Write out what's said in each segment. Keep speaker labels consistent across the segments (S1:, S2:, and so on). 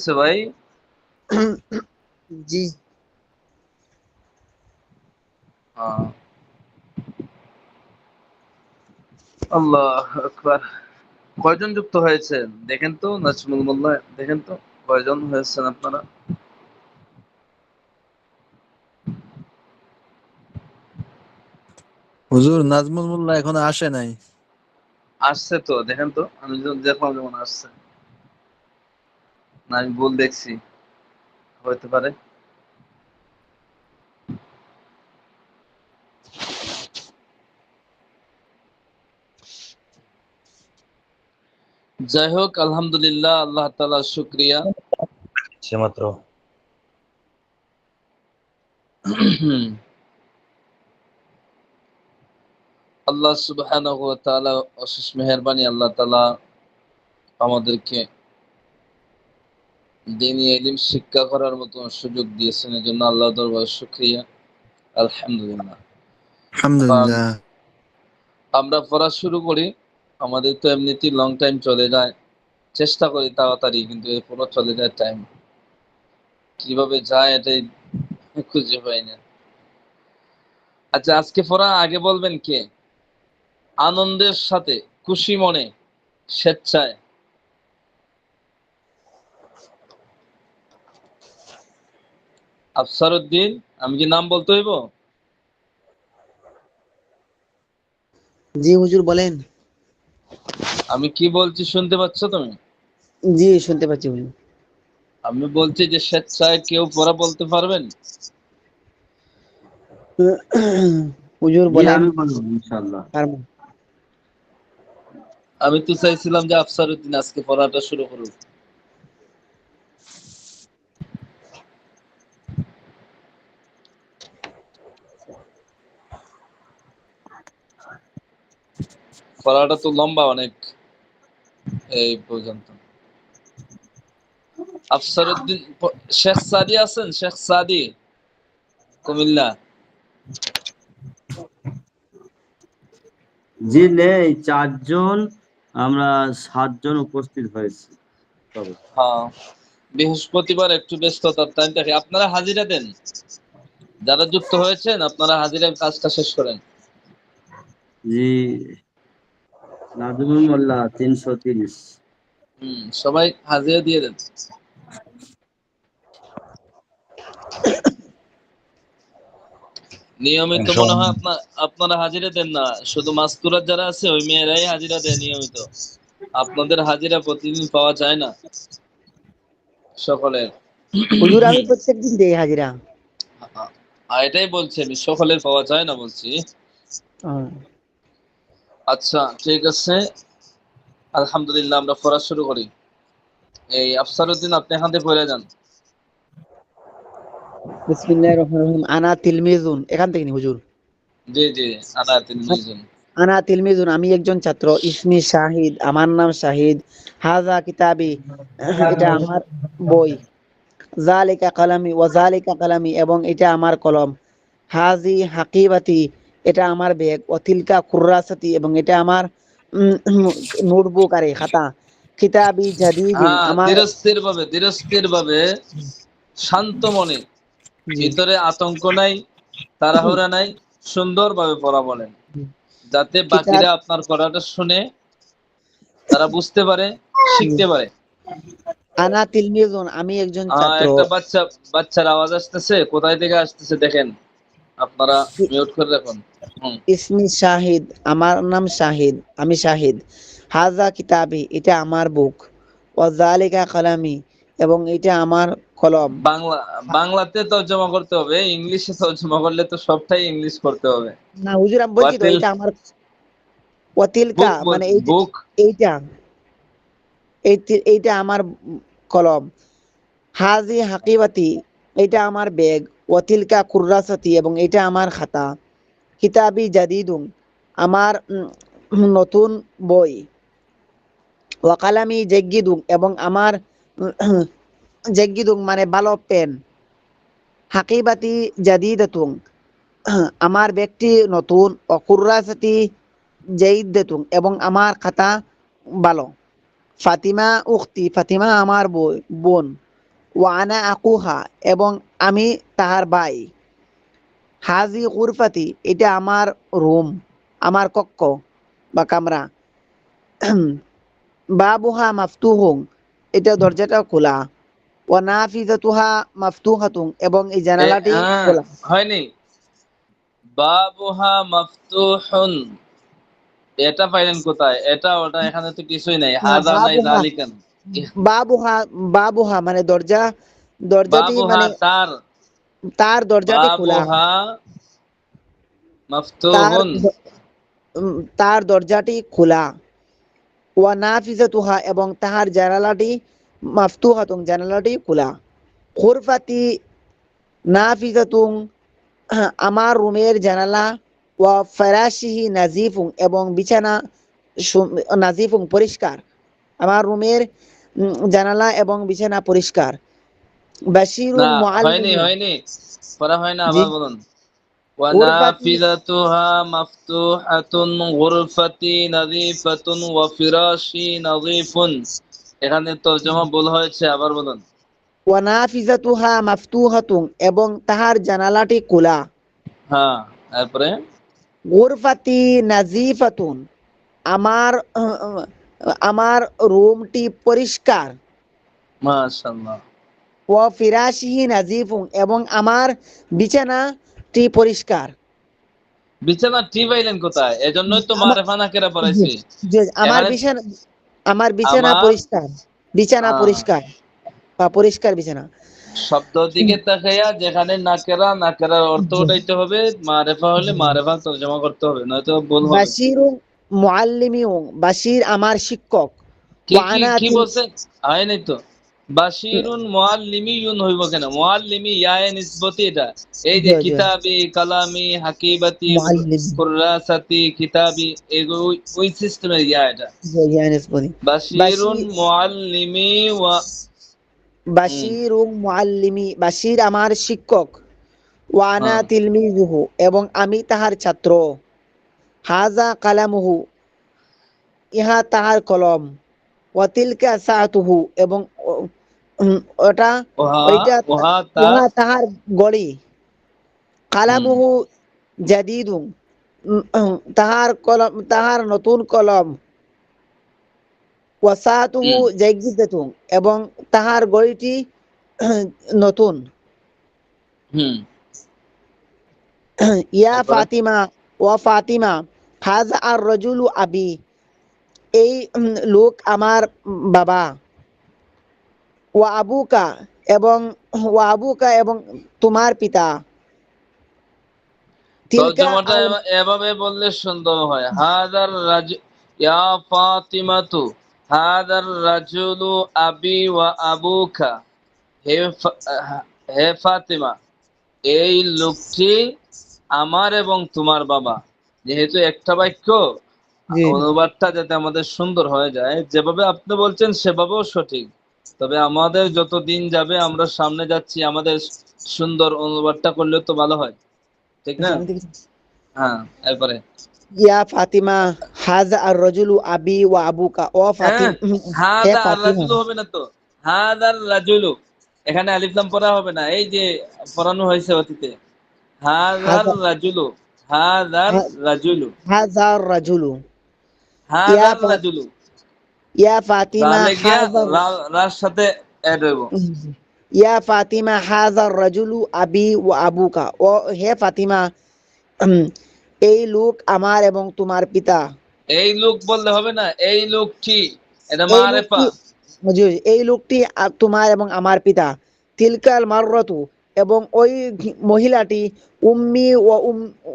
S1: আছে ভাই।
S2: জি
S1: আহ, আল্লাহ আকবার। কয়জন যুক্ত হয়েছে দেখেন তো, নাজমুল মোল্লা দেখেন তো কয়জন হয়েছেন আপনারা।
S3: হুজুর নাজমুল মোল্লা এখনো আসে নাই।
S1: আসছে তো, দেখেন তো, আমি দেখলাম যেমন আসছে। না আমি ভুল দেখছি, হতে পারে। যাই হোক, আলহামদুলিল্লাহ, আল্লাহ তাআলার শুকরিয়া।
S4: সে মাত্র
S1: আল্লাহ সুবহানাহু ওয়া তাআলা অশেষ মেহেরবানি, আল্লাহ তাআলা আমাদেরকে দ্বীনি ইলম শিক্ষা করার মতো সুযোগ দিয়েছেন, এজন্য আল্লাহর দরবারে শুকরিয়া, আলহামদুলিল্লাহ। এখন
S3: আলহামদুলিল্লাহ।
S1: আমরা পড়া শুরু করি। আমাদের তো এমনিতেই লং টাইম চলে যায়, চেষ্টা করি তাড়াতাড়ি, কিন্তু এরপরও চলে যায় টাইম। কিভাবে যায় এটাই খুঁজে পাই না। আচ্ছা, আজকে পড়া আগে বলবেন কে? আনন্দের সাথে, খুশি মনে, স্বেচ্ছায়। আফসার উদ্দিন, আমি কি নাম বলতে হইব?
S2: জি হুজুর বলেন।
S1: আমি কি বলছি শুনতে পাচ্ছ তুমি?
S2: জি শুনতে পাচ্ছি হুজুর।
S1: আমি বলছি যে স্বেচ্ছায় কেউ পড়া বলতে পারবেন?
S2: হুজুর
S5: জি
S2: বলেন।
S5: আমি বলবো ইনশাআল্লাহ।
S2: পারবো।
S1: আমি তো চাইছিলাম যে আফসার উদ্দিন আজকে পড়াটা শুরু করুক। পড়াটা তো লম্বা অনেক, এই পর্যন্ত। আফসার উদ্দিন, শেখ সাদি আছেন? শেখ সাদি, কুমিল্লা।
S5: জি নেই, 4 জন, আমরা 7 জন উপস্থিত হয়েছি তবে।
S1: হ্যাঁ, বৃহস্পতিবার একটু ব্যস্ততার টাইম থাকে। আপনারা হাজিরা দেন, যারা যুক্ত হয়েছেন আপনারা হাজিরার কাজটা শেষ করেন।
S5: জি নাজমুল মোল্লা 330।
S1: সবাই হাজিরা দিয়ে দেন। নিয়মিত মনে হয় আপনারা হাজিরা দেন না, শুধু মাস্তুরাত যারা আছে ওই মেয়েরাই হাজিরা দেয় নিয়মিত। আপনাদের হাজিরা প্রতিদিন পাওয়া যায় না সকলের।
S2: হুজুর আমি প্রত্যেকদিন দেই হাজিরা।
S1: এটাই বলছি আমি, সকলের পাওয়া যায় না বলছি।
S2: হ্যাঁ।
S1: আচ্ছা ঠিক আছে, আলহামদুলিল্লাহ, আমরা পড়া শুরু করি। এই আফসার উদ্দিন, আপনি এখান থেকে পড়ে যান।
S2: বিসমিল্লাহির রহমানির রহিম। আনা তিলমিজুন, এখান থেকে নি হুজুর।
S1: জি জি, আনা তিলমিজুন।
S2: আনা তিলমিজুন, আমি একজন ছাত্র। ইসমি শাহিদ, আমার নাম শাহিদ। হাজা কিতাবি, এটা আমার বই। জালিকা কালামি ওয়া জালিকা কালামি, এবং এটা আমার কলম। হাজি হাকিবাতি, এটা আমার ব্যাগ। ও তিলকা কুর্রাসাতি, এবং এটা আমার নোটবুক আর খাতা। কিতাবি জাদিদিন,
S1: হ্যাঁ,
S2: আমার।
S1: ধীরস্থির ভাবে শান্ত মনে,
S2: জি।
S1: ভিতরে আতঙ্ক নাই, তাড়াহুড়া নাই, সুন্দরভাবে পড়া বলেন, যাতে
S2: কিতাব।
S1: বাকিরা আপনার পড়াটা শুনে তারা বুঝতে পারে, শিখতে পারে।
S2: আনা তিলমিজুন, আমি একজন ছাত্র।
S1: একটা বাচ্চার আওয়াজ আসতেছে, কোথায় থেকে আসতেছে দেখেন, আপনারা মিউট করে রাখুন।
S2: ইসমি শাহিদ, আমার নাম শাহিদ, আমি শাহিদ। হাজা কিতাবি, এটা আমার বুক। ও জালিকা কালামি, এবং এটা আমার কলম।
S1: বাংলা, বাংলাতে তর্জমা করতে হবে, ইংলিশে তর্জমা করলে তো সবটাই ইংলিশ করতে হবে।
S2: না হুজুর আমি বলছি তো
S1: ওয়াতিল,
S2: এটা আমার। ওয়াতিলকা
S1: বুক
S2: মানে
S1: বলছি,
S2: এইটা।
S1: বুক।
S2: এইটা এইটা আমার কলম। হাজি হাকিবাতি, এটা আমার ব্যাগ। ওয়াতিলকা কুর্রাসাতি, এবং এটা আমার খাতা। কিতাবি জাদিদুম, আমার নতুন বই। ওয়াকালামি জেগিদুম, এবং আমার জেগিদুম মানে ভালো পেন। হাকিবাতি জাদিদাতুম, আমার ব্যক্তি নতুন। অকুর্রাসাতি জাইদাতুম, এবং আমার খাতা ভালো। ফাতিমা উখতি, ফাতিমা আমার বোন। ওয়া আনা আকুহা, এবং আমি তাহার ভাই। হাজি গুরফাতি, এটা আমার রুম, আমার কক্ষ বা কামরা। বাবুহা মাফতুহুন, এটা দরজাটা খোলা। ওয়া নাফিজাতুহা মাফতুহাতুন, এবং এই জানালাটি খোলা।
S1: হয়নি, বাবুহা মাফতুহুন, এটা পাইলেন কোথায়? এটা ওটা, এখানে তো কিছুই নাই,
S2: না,
S1: হাজা নাই,
S2: বাবুহা,
S1: জালিকান।
S2: বাবুহা, বাবুহা মানে দরজা, দরজাটি
S1: বাবুহা
S2: মানে
S1: তার,
S2: তার দরজাটি খোলা।
S1: বাবুহা
S2: তার
S1: মাফতুহুন।
S2: তার দরজাটি খোলা। ওয়া নাফিজাতুহা, এবং তাহার জানালাটি মাফতুহাতুন, জানালাটি খোলা। খুরফাতি নাফিজাতুন, আমার রুমের জানালা। ওয়া ফারাশিহি নাজিফুন, এবং বিছানা নাজিফুন, পরিষ্কার। আমার রুমের জানালা এবং বিছানা পরিষ্কার।
S1: না,
S2: বাশিরুল
S1: হয়নি,
S2: মুআল্লিমি,
S1: হয়নি, পড়া হয় না,
S2: জি।
S1: আবার বলুন।
S2: গুরফাতি,
S1: ওয়ানাফিযাতুহা মাফতুহাতুন গুরফাতি নাযীফাতুন ওয়া ফিরাশি নাযীফুন। এখানে তরজমা ভুল হয়েছে, আবার বলুন।
S2: ওয়া নাফিজাতুহা মাফতুহাতুন, এবং তাহার জানালাটি খোলা।
S1: হ্যাঁ, তারপরে
S2: গুরফাতি নাজিফাতুন, আমার আমার রুমটি পরিষ্কার।
S1: মাশাআল্লাহ।
S2: ওয়া ফিরাশিহি নাজিফুন, এবং আমার বিছানাটি পরিষ্কার।
S1: বিছানা টি পাইলেন কোথায়? এজন্যই তো
S2: আমার,
S1: মারেফা নাকেরা
S2: জি,
S1: পড়াইছি।
S2: জি, আমার
S1: এখানে
S2: বিছানা, আমার বিছানা
S1: আমার
S2: পরিষ্কার, বিছানা পরিষ্কার বা পরিষ্কার বিছানা।
S1: শব্দ দিকে তাকাইয়া যেখানে নাকেরা, নাকেরার অর্থ
S2: জি।
S1: উঠাইতে হবে, মারেফা হলে মারেফা তরজমা করতে হবে, নয়তো ভুল হবে।
S2: বাশিরু মুআল্লিমিউ, বাশির আমার শিক্ষক।
S1: কি
S2: ওয়া
S1: কি
S2: আনা
S1: কি বলছেন? হয় নাই তো। বাশিরুন মুআল্লিমিয়ুন হইব কেন? মুআল্লিমি ইয়ায়ে নিসবতি এটা। এই যে
S2: জি, জি,
S1: কিতাবি, কালামি, হাকিবাতি,
S2: মুআল্লিম,
S1: কুররাসাতি, কিতাবি, এগুলো ওই সিস্টেমের ইয়া এটা।
S2: জি, ইয়ানিস বলি।
S1: বাশিরুন
S2: বাশির,
S1: মুআল্লিমি ওয়া হুম,
S2: বাশিরু মুআল্লিমি, বাশির আমার শিক্ষক। ওয়া আনা
S1: হ্যাঁ,
S2: তিলমিযুহু, এবং আমি তাহার ছাত্র। হাযা কালামুহু, ইহা তাহার কলম। ওয়া তিলকা সাআতুহু, এবং ওটা,
S1: ওহা
S2: ওইটা,
S1: ওহা তার
S2: ইহা তাহার ঘড়ি।
S1: হুম
S2: কালামুহু জাদীদুন, তাহার কলম, তাহার নতুন কলম। ওয়া সাআতুহু
S1: হুম
S2: জাইয়িদাতুন, এবং তাহার ঘড়িটি নতুন।
S1: হুম
S2: ইয়া
S1: তারপরে
S2: ফাতিমা, ওয়া ফাতিমা, হাযা আর রাজুলু আবি, এই লোক আমার বাবা। ওয়া আবুকা, এবং ওয়া আবুকা, এবং তোমার পিতা। তিলকা
S1: তর্জমাটা
S2: আল,
S1: এভাবে বললে সুন্দর হয়। হাদার রাজ ইয়া ফাতিমাতু, হাদার রাজুলু আবি ওয়া আবুকা। হে হে ফাতিমা, এই লোকটি আমার এবং তোমার বাবা। যেহেতু একটা বাক্য,
S2: জি,
S1: অনুবাদটা যাতে আমাদের সুন্দর হয়ে যায়, যেভাবে আপনি বলছেন সেভাবেও সঠিক। তবে আমাদের যত দিন যাবে, আমরা সামনে যাচ্ছি, আমাদের সুন্দর অনুবাদটা করলে তো ভালো হয়, ঠিক না? হ্যাঁ, এরপরে
S2: ইয়া ফাতিমা, হাযা আর রাজুলু আবি ওয়া আবুকা, ও
S1: হ্যাঁ,
S2: হে
S1: হাদা আর
S2: ফাতিমা।
S1: রাজুলু হবে না তো, হাদার রাজুলু। এখানে আলিফ লাম পড়া হবে না, এই যে পড়ানো হয়েছে অতীতে। হাদার
S2: হাযা,
S1: রাজুলু, হাদার রাজুলু,
S2: হাযা আর রাজুলু। ইয়া
S1: হাদার
S2: ফা,
S1: রাজুলু।
S2: ইয়া ফাতিমা,
S1: রালে গিয়া
S2: হাযা,
S1: রার সাথে অ্যাড হইব।
S2: ইয়া ফাতিমা, হাযা আর রাজুলু আবি ওয়া আবুকা, ও হে ফাতিমা, উম, এই লোক আমার এবং তোমার পিতা।
S1: এই লোক বললে হবে না, এই লোকটি, এটা
S2: এই লোকটি,
S1: মারেফা।
S2: জি, এই লোকটি তোমার এবং আমার পিতা। তিলকাল মাররাতু, এবং ওই মহিলাটি, উম্মি ও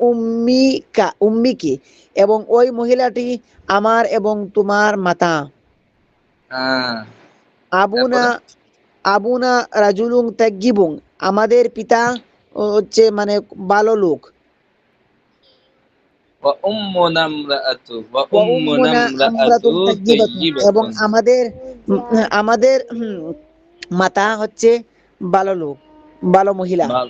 S2: উম্মিকা, উম্মিকি, এবং ওই মহিলাটি আমার এবং তোমার মাতা।
S1: হ্যাঁ,
S2: আবুনা,
S1: এরপরে
S2: আবুনা রাজুলুন তাজ্ঞিবুন, আমাদের পিতা হচ্ছে মানে ভালো লোক।
S1: ওয়া উম্মুনা ইমরাআতু, ওয়া
S2: ওয়া
S1: উম্মুনা
S2: উম্মুনা
S1: ইমরাআতু
S2: আমরাতুন তাজ্ঞিবাতুন, এবং
S1: তাইয়্যিবাতুন।
S2: আমাদের, আমাদের মাতা হচ্ছে ভালো লোক, ভালো মহিলা।
S1: ভাল,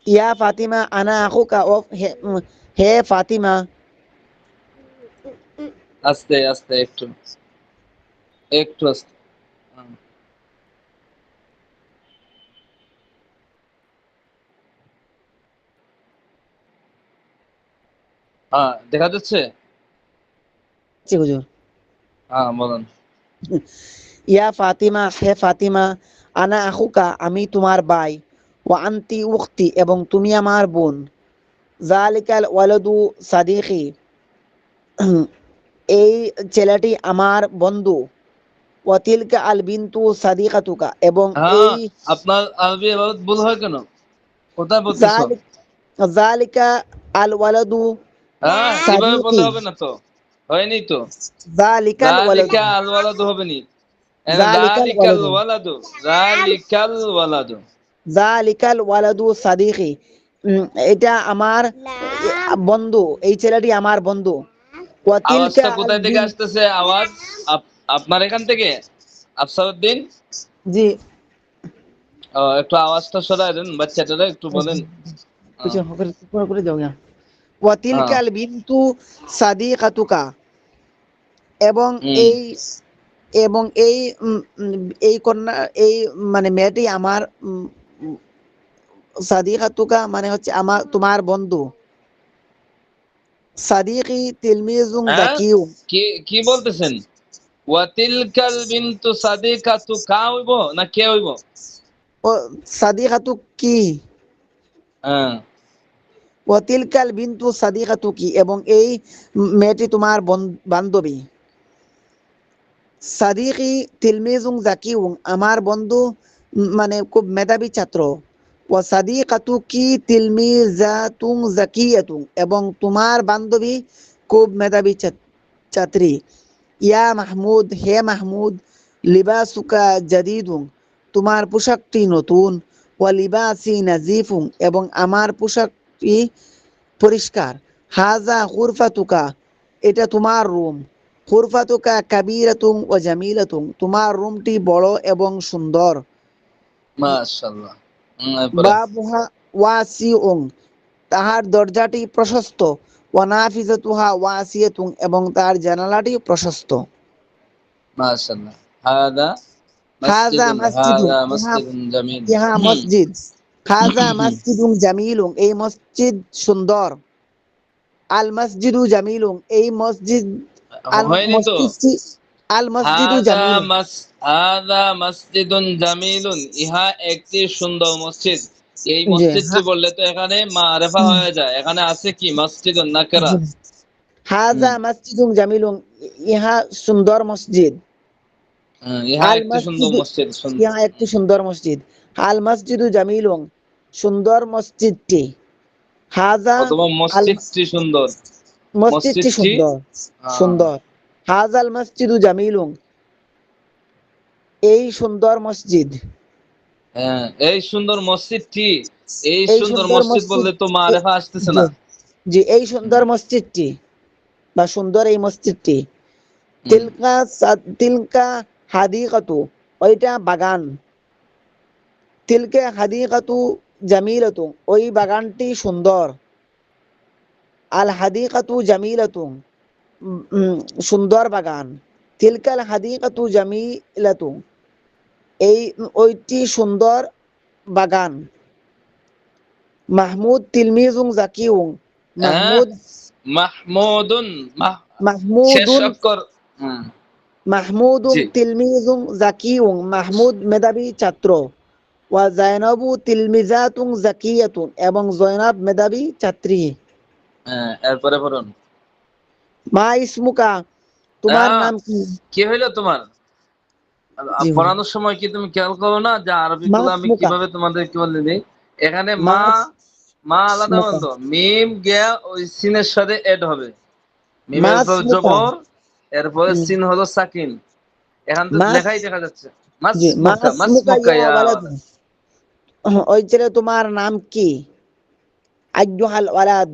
S2: ইয়া ফাতিমা আনা আখুকা, ও হে, হে ফাতিমা।
S1: আস্তে আস্তে, একটু একটু আস্তে। হ্যাঁ, দেখা যাচ্ছে?
S2: জি হুজুর।
S1: হ্যাঁ, বলেন।
S2: ইয়া ফাতিমা, হে ফাতিমা, আনা আখুকা, আমি তোমার ভাই, ওয়া আনতি উখতি, এবং তুমি আমার বোন। যালিকাল ওয়ালাদু সাদিকি, এই ছেলেটি আমার বন্ধু। ওয়া তিলকা আল বিনতু সাদিকাতুকা, এবং এই
S1: হ্যাঁ, আপনার আরবি এবারত ভুল হয় কেন? কোথায় বলতেছো?
S2: জালিক জালিকা আল ওয়ালাদু
S1: হ্যাঁ, এভাবে বললে
S2: সাদিকি,
S1: হবে না তো। হয়নি তো।
S2: জালিকাল ওয়ালাদু,
S1: যালিকা আল ওয়ালাদু হবে নি।
S2: জালিকাল
S1: যালিকাল
S2: ওয়ালাদু,
S1: ওয়ালাদু, যালিকাল ওয়ালাদু।
S2: জালিকাল ওয়ালাদু সাদিকি, এটা আমার বন্ধু, এই ছেলেটি আমার বন্ধু। ওয়া তিলকা
S1: আওয়াজটা
S2: আল
S1: কোথায় থেকে
S2: বিন,
S1: আসতেছে? আওয়াজ আপনার এখান থেকে? আফসারউদ্দিন,
S2: জি
S1: একটু আওয়াজটা সরাই দেন, বাচ্চাটারা একটু বলেন।
S2: পিছনে
S1: হ্যাঁ,
S2: করে দাও গা। ওয়া
S1: হ্যাঁ,
S2: তিলকাল বিনতু সাদিকাতুকা, এবং
S1: হুম,
S2: এই এবং এই এই কন্যা, এই মানে মেয়েটি আমার সাদিকাতুকা মানে হচ্ছে আমার তোমার বন্ধু। সাদিকি তিলমিজুন
S1: হ্যাঁ,
S2: জাকিউ,
S1: কি কি বলতেছেন? ওয়াতিলকাল বিনতু সাদিকাতু কা হইব না কে হইব?
S2: ও সাদিকাতু কি,
S1: হ্যাঁ,
S2: ওয়াতিলকাল বিনতু সাদিকাতু কি, এবং এই মেয়েটি তোমার বান্ধবী। সাদিকি তিলমিজুন জাকিউন, আমার বন্ধু মানে খুব মেধাবী ছাত্র। ও সাদিকাতু কি তিলমিজাতুন জাকিয়াতুন, এবং তোমার বান্ধবী খুব মেধাবী ছাত্রী। ইয়া মাহমুদ, হে মাহমুদ, লিবাসুকা জাদিদুন, তোমার পোশাকটি নতুন। ওয়া লিবাসি নাজিফুন, এবং আমার পোশাকটি পরিষ্কার। হাজা গুরফাতুকা, এটা তোমার রুম। গুরফাতুকা কাবীরাতুন ওয়া জামিলাতুন, তোমার রুমটি বড় এবং সুন্দর।
S1: মাশাআল্লাহ। এরপরে?
S2: বাবুহা ওয়াসিউন, তাহার দরজাটি প্রশস্ত। ওয়া নাফিজাতুহা ওয়াসিয়াতুন, এবং তার জানালাটি প্রশস্ত।
S1: মাশাআল্লাহ। হাদা
S2: হাজা
S1: মসজিদুন,
S2: মসজিদুন,
S1: হাদা
S2: ইহা
S1: মসজিদুন জামিল।
S2: ইহা
S1: হুম,
S2: মসজিদ। হাজা মসজিদুন জামিলুন, এই মসজিদ সুন্দর। আল মসজিদু জামিলুন, এই মসজিদ, আল
S1: হয়নি তো।
S2: মসজিদটি, আল মসজিদু
S1: হাদা
S2: জামিলুন।
S1: হাদা মসজিদুন জামিলুন, ইহা একটি সুন্দর মসজিদ। এই
S2: জি
S1: মসজিদটি বললে তো এখানে মারেফা হয়ে যায়। এখানে আছে কি? মসজিদুন নাকিরা।
S2: হাজা
S1: হুম,
S2: মসজিদুন জামিলুন, ইহা সুন্দর মসজিদ।
S1: ইহা
S2: আল
S1: একটি সুন্দর
S2: মসজিদু,
S1: মসজিদ।
S2: ইহা একটি সুন্দর মসজিদ। আল মসজিদু জামিলুন, সুন্দর মসজিদটি। হাজা
S1: অথবা
S2: আল
S1: মসজিদটি সুন্দর।
S2: মসজিদটি
S1: মসজিদটি
S2: সুন্দর, সুন্দর। হাজাল মসজিদু জামিলুন, এই সুন্দর মসজিদ।
S1: হ্যাঁ, এই সুন্দর মসজিদটি। এই
S2: এই
S1: সুন্দর
S2: সুন্দর
S1: মসজিদ
S2: মসজিদ,
S1: বললে তো
S2: এ-
S1: মারেফা আসতেছে
S2: জি
S1: না।
S2: জি, এই
S1: হুম,
S2: সুন্দর মসজিদটি বা সুন্দর এই মসজিদটি।
S1: হুম,
S2: তিলকা তিলকা হাদিকাতু, ওইটা বাগান। তিলকা হাদিকাতু জামিলাতু, ওই বাগানটি সুন্দর। আল হাদিকাতু জামিলাতু, সুন্দর বাগান। তিলকাল হাদিকাতু জামিলাতু, এই ওইটি সুন্দর বাগান। মাহমুদ তিলমিজুন জাকিউন,
S1: হ্যাঁ,
S2: মাহমুদ,
S1: মাহমুদুন শেষ
S2: মাহমুদুন,
S1: অক্ষর। হুম,
S2: মাহমুদুন
S1: জি,
S2: তিলমিজুন জাকিউন, মাহমুদ মেধাবী ছাত্র। ওয়া জাইনাবু তিলমিজাতুন জাকিয়াতুন, এবং জয়নাব মেধাবী ছাত্রী।
S1: হ্যাঁ, এরপরে পড়ুন।
S2: মা ইসমুকা, তোমার
S1: হ্যাঁ,
S2: নাম কি?
S1: কি হইলো তোমার?
S2: জি হুজুর।
S1: পড়ানোর সময় কি তুমি খেয়াল করো না যে আরবি
S2: মা
S1: গুলো আমি
S2: ইসমুকা,
S1: কিভাবে তোমাদের কি বলে দিই? এখানে
S2: মা
S1: মা, মা আলাদা
S2: ইসমুকা,
S1: বলতো, মিম গিয়া ওই সিনের সাথে এড হবে।
S2: মা
S1: মিমের উপর
S2: ইসমুকা,
S1: জবর, এরপরে সিন হলো সাকিন। এখান তো
S2: মাস,
S1: লেখাই দেখা যাচ্ছে।
S2: জি
S1: মাসমুকা,
S2: মাসমুকা
S1: মাসমুকা
S2: ইয়া
S1: ইয়া
S2: ওয়ালাদ,
S1: ওয়ালাদ।
S2: ওই ছেলে তোমার নাম কি? আইয়ুহাল ওয়ালাদ,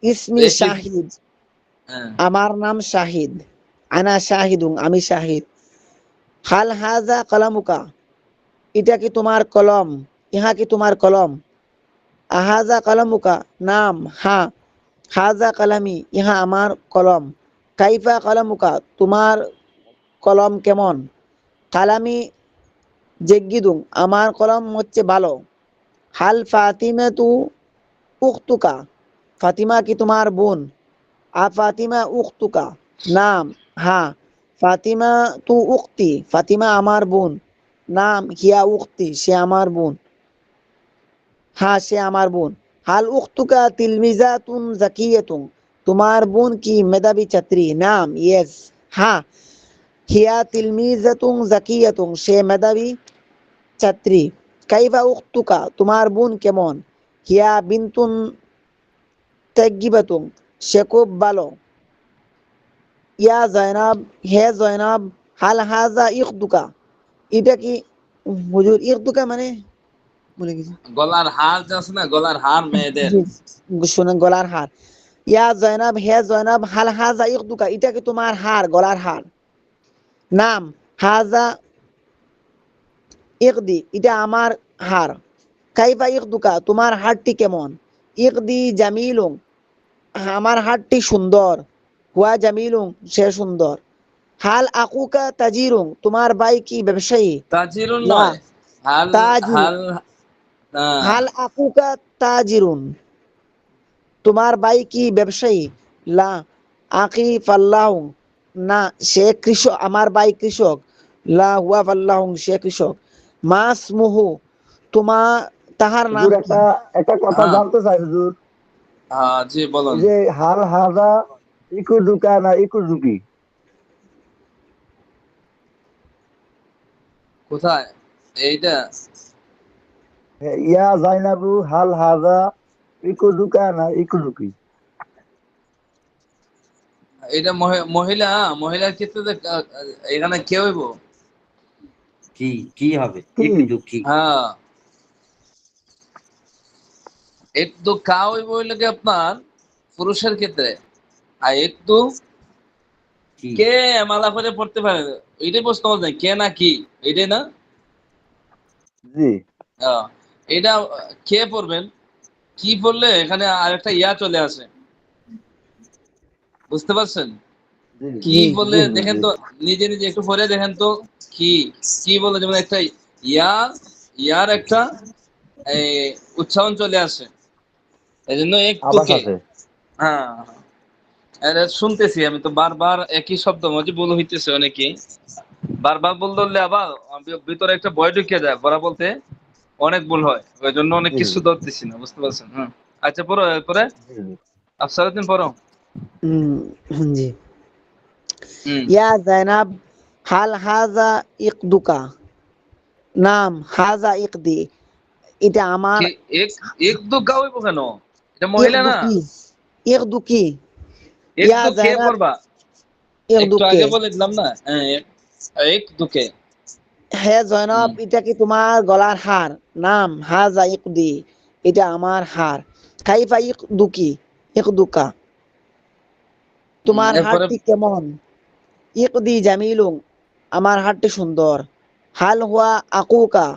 S2: ইসমি
S1: বেশি।
S2: শাহিদ,
S1: হ্যাঁ,
S2: আমার নাম শাহিদ। আনা শাহিদুন, আমি শাহিদ। হাল হাজা কলামুকা, এটা কি তোমার কলম? ইহা কি তোমার কলম? আহাজা কলামুকা, নাম, হ্যাঁ। হাজা কলামি, ইহা আমার কলম। কাইফা কলামুকা, তোমার কলম কেমন? কালামি জেগিদুং, আমার কলম হচ্ছে ভালো। হাল ফাতিমা তু উখতুকা, ফাতিমা কি তোমার বোন? আ ফাতিমা উখতুকা, নাম হ্যাঁ। ফাতিমা তু উক্তি, ফাতিমা আমার বোন। নাম হিয়া উক্তি, সে আমার বোন। হ্যাঁ, সে আমার বোন। হাল উখতুকা তিলমিজাতুন জাকিয়াতুন, তোমার বোন কি মেধাবী ছাত্রী? নাম ইয়েস, হ্যাঁ। হিয়া তিলমিজাতুন জাকিয়াতুন, সে মেধাবী ছাত্রী। কাইফা উখতুকা, তোমার বোন কেমন? হিয়া বিনতুন তাইয়্যিবাতুন, সে খুব ভালো। ইয়া জয়নাব, হে জয়নাব, হাল হাজা ইখদুকা, এটা কি? হুজুর ইখদুকা মানে ভুলে গেছি।
S1: গলার হার যে আছে না, গলার হার মেয়েদের।
S2: জি, শুনেন, গলার হার। ইয়া জয়নাব, হে জয়নাব, হাল হাজা ইখদুকা, এটা কি তোমার হার, গলার হার? নাম হাজা ইকদি, এটা আমার হার। কাইফা ইকদুকা, তোমার হারটি কেমন? ইকদি জামিলুন, আমার হারটি সুন্দর। হুয়া জামিলুন, সে সুন্দর। হাল আকুকা তাজিরুন, তোমার ভাই কি ব্যবসায়ী?
S1: তাজিরুন
S2: লা,
S1: নয়, হাল
S2: তাজি,
S1: হাল আহ,
S2: হাল আকুকা তাজিরুন, তোমার ভাই কি ব্যবসায়ী? লা, আকি ফাল্লাহু, না, সে কৃষক, আমার ভাই কৃষক। লা হুয়া ফাল্লাহু, সে কৃষক। মাস মুহু, তোমার, তাহার নাম
S6: হুজুর
S2: কি?
S6: একটা একটা কথা
S1: হ্যাঁ
S6: জানতে চাই হুজুর।
S1: হ্যাঁ, জি বলুন।
S6: এই যে হাল হাজা ইকু ঢুকা না ইকু ঢুকি?
S1: কোথায় এইটা?
S6: ইয়া জাইনাবু হাল হাজা ইকু ঢুকা না ইকু ঢুকি?
S1: এটা মহিলা, মহিলার ক্ষেত্রে এখানে কে হইব?
S5: কি কি হবে?
S6: কি?
S5: একটু দুঃখী।
S1: হ্যাঁ, একটু কা হইব হইলে কি আপনার পুরুষের ক্ষেত্রে, আর একটু
S5: কি
S1: কে মালা করে পড়তে পারে, এটাই প্রশ্ন বলছেন, কে না কি, এটাই না?
S6: জি
S1: আহ, এটা কে পড়বেন, কি পড়লে এখানে আরেকটা ইয়া চলে আসে, বুঝতে পারছেন?
S6: জি
S1: কি
S2: জি
S1: বলে
S6: জি
S1: দেখেন
S6: জি
S1: তো, নিজে নিজে একটু পড়ে দেখেন তো। কি কি বলে, যেমন একটা ইয়া, ইয়ার একটা এই উচ্চারণ চলে আসে, এই জন্য একটু
S6: আবাস
S1: কে।
S6: আছে।
S1: হ্যাঁ, আরে শুনতেছি আমি তো বারবার একই শব্দ মাঝে ভুল হইতেছে অনেকেই, বারবার ভুল ধরলে আবার ভিতরে একটা ভয় ঢুকে যায়, বলা বলতে অনেক ভুল হয়, ওই জন্য অনেক
S6: জি
S1: কিছু ধরতেছি না, বুঝতে পারছেন? হ্যাঁ, আচ্ছা পড়ো এরপরে।
S6: জি জি।
S1: আফসারুদ্দিন পড়ো।
S2: জি।
S1: হুম,
S2: ইয়া জাইনাব, হাল হাজা ইকদুকা, নাম হাজা ইকদি, এটা আমার।
S1: কি এক, এক দু গা হইব কেন? এটা মহিলা না।
S2: ইকদুকি, ইকদুকি,
S1: এক
S2: ইয়া
S1: দু কে
S2: জাইনাব,
S1: পড়বা, একটু
S2: ইকদুকে।
S1: আগে বলে দিলাম না, হ্যাঁ, এক দুকে।
S2: হে জয়নব,
S1: হুম,
S2: এটা কি তোমার গলার হার? নাম হাজা ইকদি, এটা আমার হার। কাইফা ইকদুকি, ইকদুকা, তোমার
S1: এরপরে
S2: হারটি কেমন? ইকদি জামিলুন, আমার হারটি সুন্দর। হাল হুয়া আকুকা,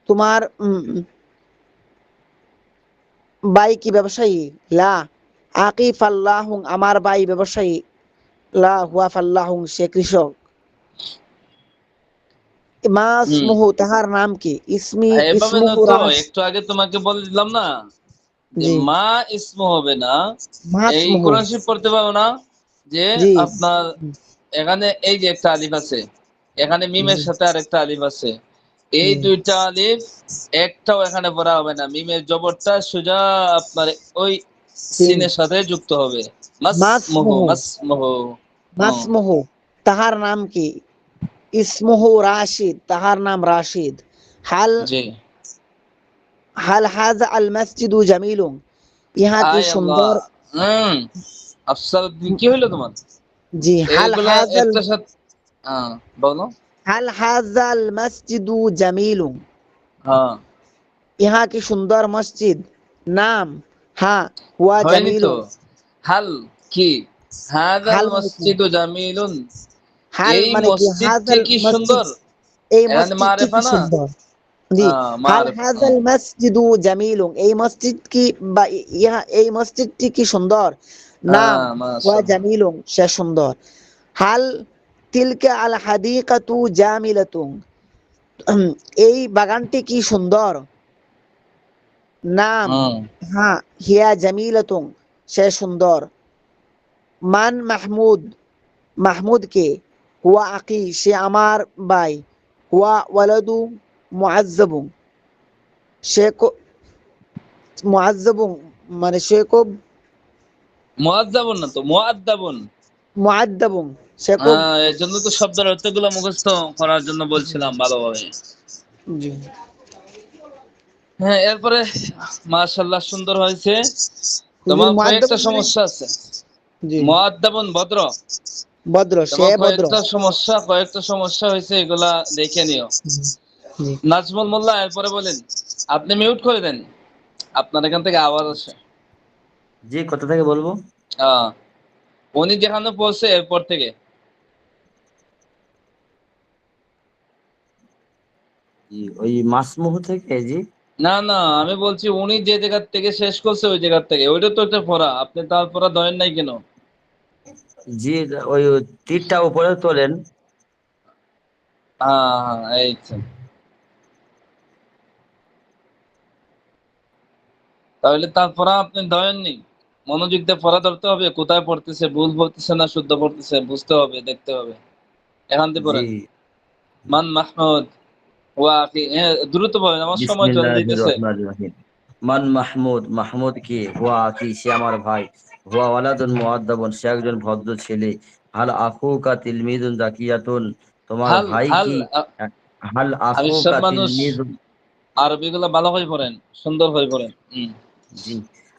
S2: তোমার ভাই কি ব্যবসায়ী? লা, আকি ফাল্লাহুং, আমার ভাই ব্যবসায়ী। লা হুয়া ফাল্লাহুং, সে কৃষক।
S1: হুম,
S2: মাসমুহু, তাহার নাম কি?
S1: এভাবে না
S2: ইসমুহু
S1: তো,
S2: রাস,
S1: একটু আগে তোমাকে বলে দিলাম না যে
S2: জি।
S1: মা ইসমু হবে না। এই
S2: মাসমুহু,
S1: কোরআন শরীফ পড়তে পারো না যে
S2: জি
S1: আপনার এখানে এই যে একটা আলিফ আছে, এখানে
S2: জি
S1: মিমের সাথে আরেকটা আলিফ আছে, এই
S2: জি
S1: দুইটা আলিফ একটাও এখানে পড়া হবে না, মিমের জবরটা সোজা আপনার ওই
S2: সিন।
S1: সিনের সাথে যুক্ত হবে। মাসমুহু,
S2: মাসমুহু,
S1: মাসমুহু। হুম,
S2: মাসমুহু, তাহার নাম কি? ইসমুহু রাশিদ, তাহার নাম রাশিদ। হাল,
S1: জি।
S2: হাল হাজা আল মসজিদু জামিলুন, ইহা কি
S1: আয় আল্লাহ।
S2: সুন্দর?
S1: হুম, আফসার কি হইলো তোমার?
S2: জি। হাল
S1: এইগুলা
S2: হাজাল,
S1: একটা সাথে, হ্যাঁ বলো।
S2: হাল হাজাল মসজিদু জামিলুন,
S1: হ্যাঁ,
S2: ইহা কি সুন্দর মসজিদ? নাম, হ্যাঁ, হুয়া
S1: হয়নি তো।
S2: জামিলুন।
S1: হাল কি, হাদাল
S2: হাল মানে কি?
S1: মসজিদু জামিলুন,
S2: হাল
S1: এই
S2: মানে কি?
S1: মসজিদটি
S2: হাজাল
S1: কি
S2: মসজিদ,
S1: সুন্দর।
S2: এই
S1: এখানে
S2: মসজিদটি
S1: মারেফা
S2: কি
S1: না।
S2: সুন্দর। জি। হাল
S1: মারেফা।
S2: হাজাল মসজিদু জামিলুন, এই মসজিদ কি, বা ইহা, এই মসজিদটি কি সুন্দর? নাম হুয়া
S1: মাশাআল্লাহ।
S2: জামিলুন, সে সুন্দর। হাল তিলকা আল হাদিকাতু জামিলাতুন, এই বাগানটি কি সুন্দর। নাম,
S1: হুম।
S2: হ্যাঁ, হিয়া জামিলাতুন, সে সুন্দর। মান মাহমুদ, মাহমুদ কে। হুয়া আকি, সে আমার ভাই। হুয়া ওয়ালাদু মুআজ্জাবুন, সে মুআজ্জাবুন মানে সে খুব
S1: মুআজ্জাবুন না তো, মুআদ্দাবুন।
S2: মুআদ্দাবুন, সে খুব।
S1: এর জন্য তো শব্দের অর্থগুলো মুখস্থ করার জন্য বলছিলাম ভালোভাবে।
S2: জি
S1: হ্যাঁ, এরপরে মাশাআল্লাহ সুন্দর হয়েছে।
S2: হুজুর,
S1: তোমার কয়েকটা
S2: মুআদ্দাবুন মানে,
S1: সমস্যা আছে।
S2: জি
S1: মুআদ্দাবুন ভদ্র,
S2: ভদ্র, সে
S1: তোমার
S2: ভদ্র।
S1: কয়েকটা সমস্যা হয়েছে, এগুলা দেখে নিও।
S2: জি
S1: নাজমুল মোল্লা এরপরে বলেন। আপনি মিউট করে দেন, আপনার এখান থেকে আওয়াজ আসে।
S5: জি, কোথা থেকে বলবো?
S1: আহ উনি যেখানে পড়ছে এরপর থেকে।
S5: জি, ওই মাসমুহু থেকে। জি
S1: না না, আমি বলছি উনি যে জায়গা থেকে শেষ করছে ওই জায়গা থেকে, ওইটা তো একটা পড়া, আপনি তার পড়া ধরেন নাই কেন?
S5: জি, ওই তীরটা উপরে তোলেন।
S1: হ্যাঁ হ্যাঁ, এই তো। তাহলে তার পড়া আপনি ধরেননি। মনোযোগ দিয়ে পড়া ধরতে হবে, কোথায় পড়তেছে, ভুল পড়তেছে না শুদ্ধ পড়তেছে বুঝতে হবে, দেখতে হবে। এখান থেকে
S5: জি,
S1: পড়েন। মান মাহমুদ ওয়া আখি, দ্রুত বলেন, আমার সময় চলে
S5: বিসমিল্লাহির
S1: যাইতেছে।
S5: রহমানির রহিম। মান মাহমুদ, মাহমুদ কে। হুয়া আখি, সে আমার ভাই। হুয়া ওয়ালাদুন মুআদ্দাবুন, সে একজন ভদ্র ছেলে। হাল আখুকা তিলমিদুন জাকিয়াতুন, তোমার
S1: হাল
S5: ভাই
S1: হাল
S5: কি। হাল
S1: আমি সব
S5: আখুকা
S1: মানুষ
S5: তিলমিদুন।
S1: আরবি গুলো ভালো করে পড়েন, সুন্দর করে পড়েন।
S5: জি,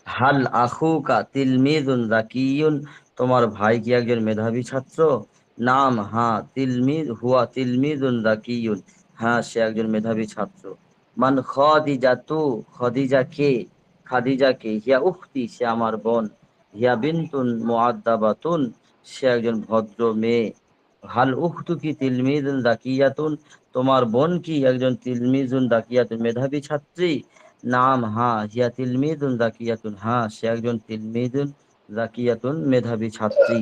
S5: হাল আখুকা তিলমিদুন জাকিয়ুন, তোমার ভাই কি একজন মেধাবী ছাত্র। নাম, হ্যাঁ, তিলমিদ হুয়া তিলমিদুন জাকিয়ুন, হ্যাঁ, সে একজন মেধাবী ছাত্র। মান খাদিজাতু, খাদিজা কে। খাদিজা কে। হিয়া উখতি, সে আমার বোন। হিয়া বিনতুন মুআদ্দাবাতুন, সে একজন ভদ্র মেয়ে। হাল উখতুকি তিলমিদুন জাকিয়াতুন, তোমার বোন কি একজন তিলমিজুন জাকিয়াতুন, মেধাবী ছাত্রী। নাম, হ্যাঁ, হিয়া তিলমিদুন জাকিয়াতুন, হ্যাঁ, সে একজন তিলমিদুন জাকিয়াতুন, মেধাবী ছাত্রী।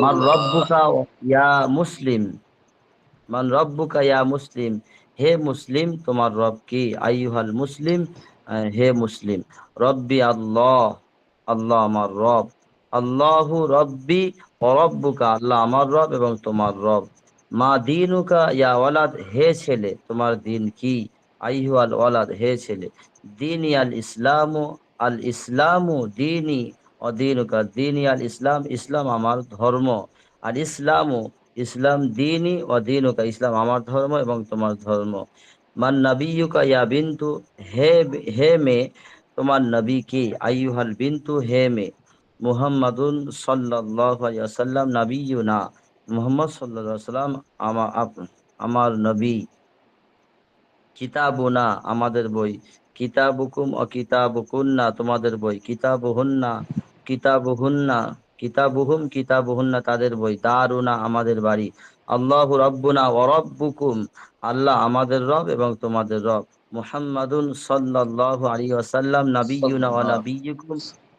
S5: মার
S1: আল্লাহ।
S5: রব্বুকা ইয়া মুসলিম, মান রব্বুকা ইয়া মুসলিম, হে মুসলিম, তোমার রব কি। আইয়ুহাল মুসলিম, হে মুসলিম। রব্বি আল্লাহ, আল্লাহ আমার রব। আল্লাহু রব্বি ও রব্বুকা, আল্লাহ আমার রব এবং তোমার রব। মা দিনুকা ইয়া ওয়ালাদ, হে ছেলে, তোমার দিন কি। আইয়ুহাল ওয়ালাদ, হে ছেলে। দিনী আল ইসলামু, আল ইসলামু দিনী ও দিনুকা, দিনী আল ইসলাম, ইসলাম আমার ধর্ম। আর ইসলামু, ইসলাম দিনী ও দিনুকা, ইসলাম আমার ধর্ম এবং তোমার ধর্ম। মান নবিয়ুকা ইয়া বিন্তু, হে হে মেয়ে, তোমার নবী কে। আইয়ুহাল বিন্তু, হে মেয়ে। মুহাম্মাদুন সাল্লাল্লাহু আলাইহি ওয়াসাল্লাম নবিয়ুনা, মুহাম্মদ সাল্লাল্লাহু আলাইহি ওয়াসাল্লাম আমার নবী। কিতাবুনা, আমাদের বই। কিতাবুকুম ও কিতাবুকুন্না, তোমাদের বই। কিতাবুহুন্না, কিতাবুহুন্না, কিতাবুহুম, কিতাবুহুন্না, তাদের বই। দারুনা, আমাদের বাড়ি। আল্লাহু রাব্বুনা ওয়া রাব্বুকুম, আল্লাহ আমাদের রব এবং তোমাদের রব। মুহাম্মাদুন সাল্লাল্লাহু আলাইহি ওয়াসাল্লাম নবিয়ুনা ওয়া
S1: সাল্লাল্লাহ।
S5: নবিয়্যুকুম,